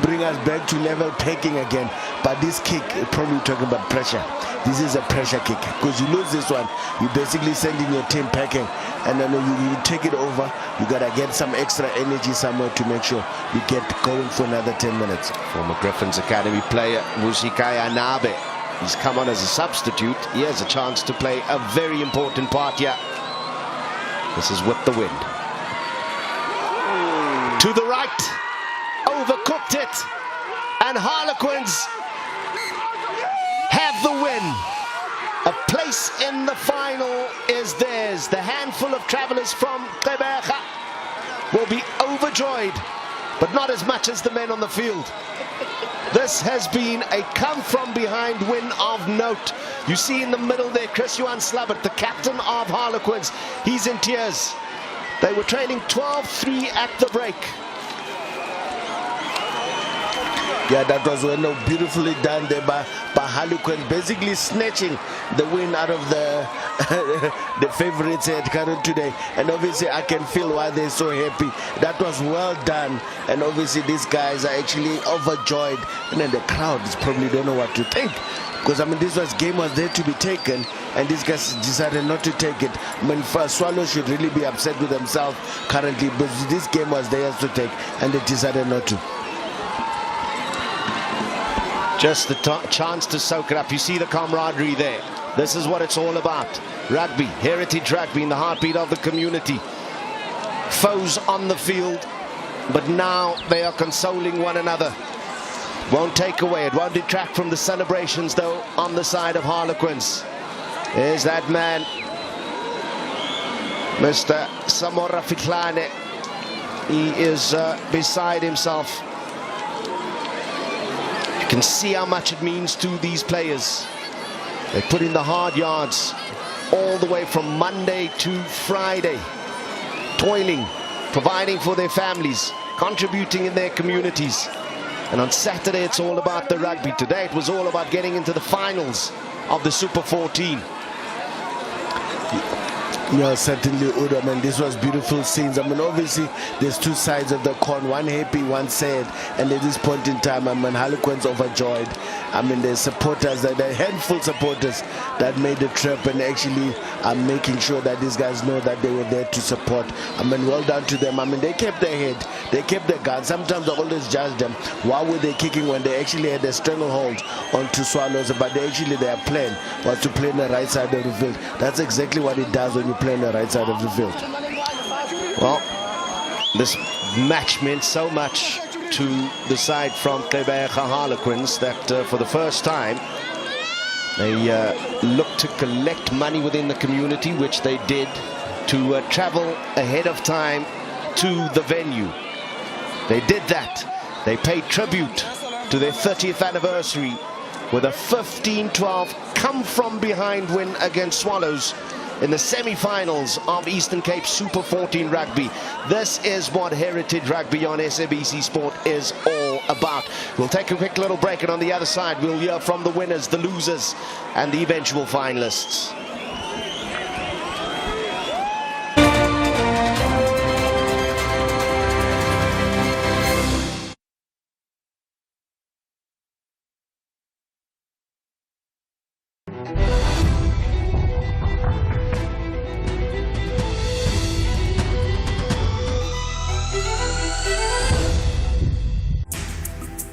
bring us back to level pegging again. But this kick, probably talking about pressure. This is a pressure kick, because you lose this one, you basically sending your team packing, and then you take it over. You gotta get some extra energy somewhere to make sure you get going for another 10 minutes. Former Griffins Academy player Musikaya Nabe, he's come on as a substitute. He has a chance to play a very important part here. This is with the wind. To the right, overcooked it, and Harlequins have the win. A place in the final is theirs. The handful of travellers from Gqeberha will be overjoyed, but not as much as the men on the field. This has been a come-from-behind win of note. You see in the middle there, Chris-Johan Slabbert, the captain of Harlequins. He's in tears. They were trailing 12-3 at the break. Yeah, that was beautifully done there by Harlequins, basically snatching the win out of the the favourites at Cairo today. And obviously I can feel why they're so happy. That was well done, and obviously these guys are actually overjoyed, and then the crowd is probably don't know what to think, because I mean this game was there to be taken, and these guys decided not to take it. I mean, Swallows should really be upset with themselves currently, but this game was theirs to take, and they decided not to. Just the chance to soak it up. You see the camaraderie there. This is what it's all about. Rugby, heritage rugby, in the heartbeat of the community. Foes on the field, but now they are consoling one another. Won't take away, it won't detract from the celebrations though on the side of Harlequins. There's that man, Mr. Samora Fitlane. He is beside himself. You can see how much it means to these players. They put in the hard yards all the way from Monday to Friday, toiling, providing for their families, contributing in their communities. And on Saturday it's all about the rugby. Today it was all about getting into the finals of the Super 14. Yeah, certainly, Udo. I mean, this was beautiful scenes. I mean, obviously, there's two sides of the coin, one happy, one sad. And at this point in time, I mean, Harlequins overjoyed. I mean, there's supporters, there are handful supporters that made the trip and actually are making sure that these guys know that they were there to support. I mean, well done to them. I mean, they kept their head, they kept their guard. Sometimes I always judge them. Why were they kicking when they actually had a stranglehold onto Swallows? But their plan was to play on the right side of the field. That's exactly what it does when you play on the right side of the field. Well, this match meant so much to the side from Gqeberha Harlequins that for the first time they looked to collect money within the community, which they did, to travel ahead of time to the venue. They did that. They paid tribute to their 30th anniversary with a 15-12 come-from-behind win against Swallows in the semi-finals of Eastern Cape Super 14 Rugby. This is what Heritage Rugby on SABC Sport is all about. We'll take a quick little break, and on the other side we'll hear from the winners, the losers, and the eventual finalists.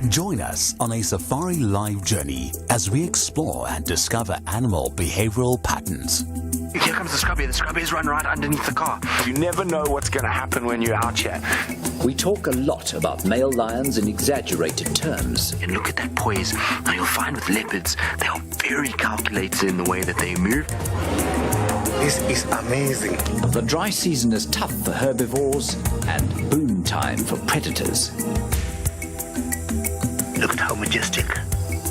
Join us on a Safari Live journey as we explore and discover animal behavioral patterns. Here comes the scrubby. The scrubbies run right underneath the car. You never know what's going to happen when you're out here. We talk a lot about male lions in exaggerated terms. And look at that poise. Now you'll find with leopards, they are very calculated in the way that they move. This is amazing. The dry season is tough for herbivores and boom time for predators. Look at how majestic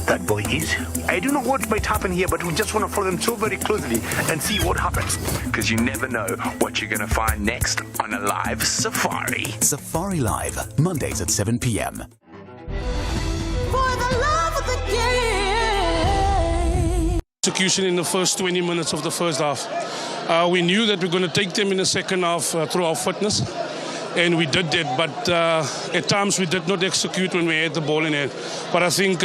that boy is. I don't know what might happen here, but we just want to follow them so very closely and see what happens. Because you never know what you're going to find next on a live safari. Safari Live, Mondays at 7 p.m. For the love of the game. Execution in the first 20 minutes of the first half. We knew that we're going to take them in the second half through our fitness. And we did that, but at times we did not execute when we had the ball in hand. But I think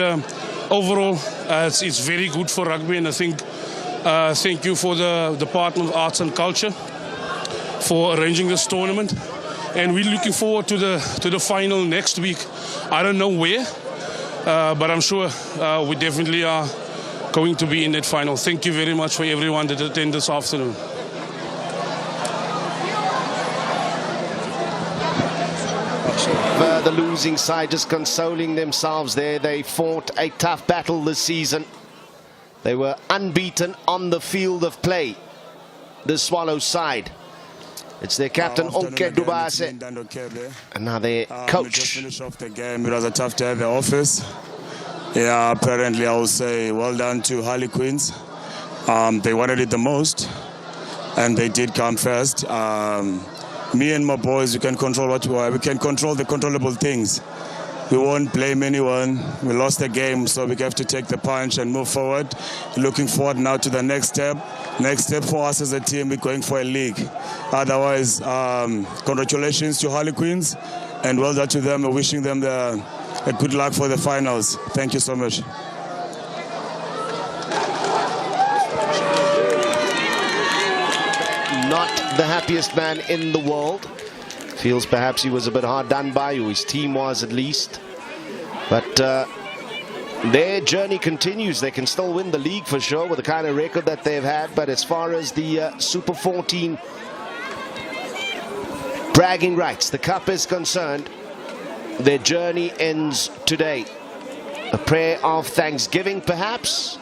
overall it's very good for rugby, and I think thank you for the Department of Arts and Culture for arranging this tournament. And we're looking forward to the final next week. I don't know where, but I'm sure we definitely are going to be in that final. Thank you very much for everyone that attended this afternoon. The losing side just consoling themselves there. They fought a tough battle this season. They were unbeaten on the field of play, the Swallows side. It's their captain, Onke Dubase, and now their coach. Just finished off the game. It was a tough day at the office. Yeah, apparently I would say well done to Harlequins. They wanted it the most, and they did come first. Me and my boys, we can control what we want. We can control the controllable things. We won't blame anyone. We lost the game, so we have to take the punch and move forward. Looking forward now to the next step. Next step for us as a team, we're going for a league. Otherwise, congratulations to Harlequins, and well done to them. We're wishing them a good luck for the finals. Thank you so much. Not the happiest man in the world. Feels perhaps he was a bit hard done by, or his team was at least. But their journey continues. They can still win the league for sure with the kind of record that they've had. But as far as the Super 14 bragging rights, the cup is concerned, their journey ends today. A prayer of thanksgiving perhaps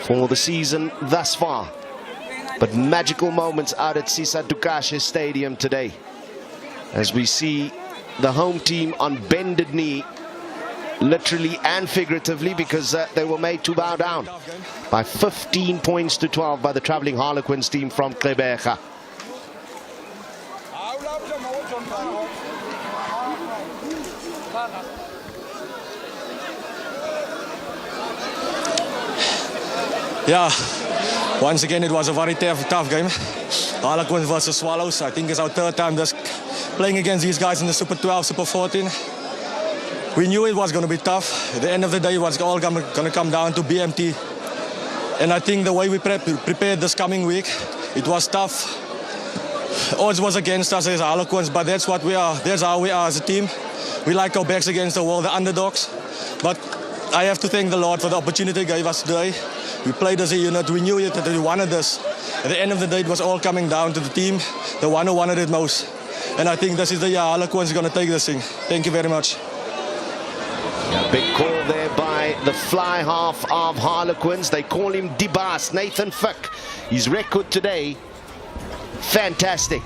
for the season thus far. But magical moments out at Sisa Dukashe Stadium today, as we see the home team on bended knee, literally and figuratively, because they were made to bow down by 15 points to 12 by the travelling Harlequins team from Gqeberha. Yeah, once again it was a very tough game. Harlequins versus Swallows. I think it's our third time just playing against these guys in the Super 12, Super 14. We knew it was going to be tough. At the end of the day, it was all going to come down to BMT. And I think the way we prepared this coming week, it was tough. Odds was against us as Harlequins, but that's what we are. That's how we are as a team. We like our backs against the wall, the underdogs. But I have to thank the Lord for the opportunity he gave us today. We played as a unit. We knew it, that we wanted this. At the end of the day, it was all coming down to the team, the one who wanted it most. And I think this is the year Harlequins going to take this thing. Thank you very much. Big call there by the fly half of Harlequins. They call him Dibas, Nathan Fick. His record today, fantastic.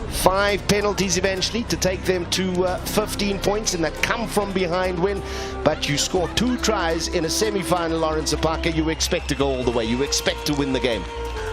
5 penalties eventually to take them to 15 points in the come-from-behind win. But you score 2 tries in a semi-final, Lawrence Apaka. You expect to go all the way. You expect to win the game.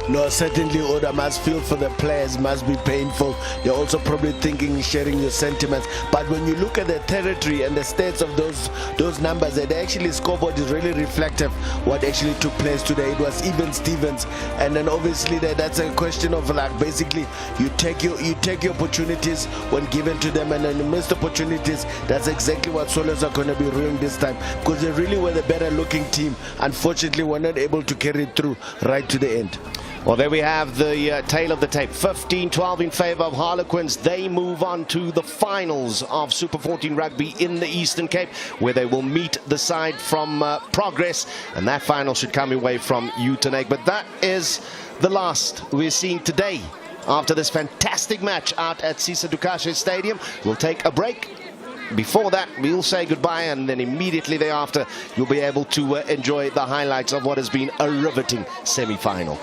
No, certainly, Oda, must feel for the players, must be painful. You're also probably thinking, sharing your sentiments. But when you look at the territory and the stats of those numbers, that actually scoreboard is really reflective what actually took place today. It was even Stevens, and then obviously that's a question of like basically you take your opportunities when given to them, and then the missed opportunities. That's exactly what Swallows are going to be ruining this time, because they really were the better looking team. Unfortunately, we're not able to carry it through right to the end. Well, there we have the tail of the tape. 15-12 in favour of Harlequins. They move on to the finals of Super 14 Rugby in the Eastern Cape, where they will meet the side from Progress, and that final should come away from Uitenhage. But that is the last we're seeing today after this fantastic match out at Sisa Dukashe Stadium. We'll take a break. Before that, we'll say goodbye, and then immediately thereafter, you'll be able to enjoy the highlights of what has been a riveting semi-final.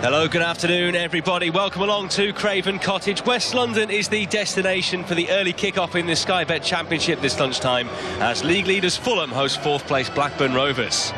Hello, good afternoon everybody. Welcome along to Craven Cottage. West London is the destination for the early kick-off in the Sky Bet Championship this lunchtime as league leaders Fulham host 4th place Blackburn Rovers.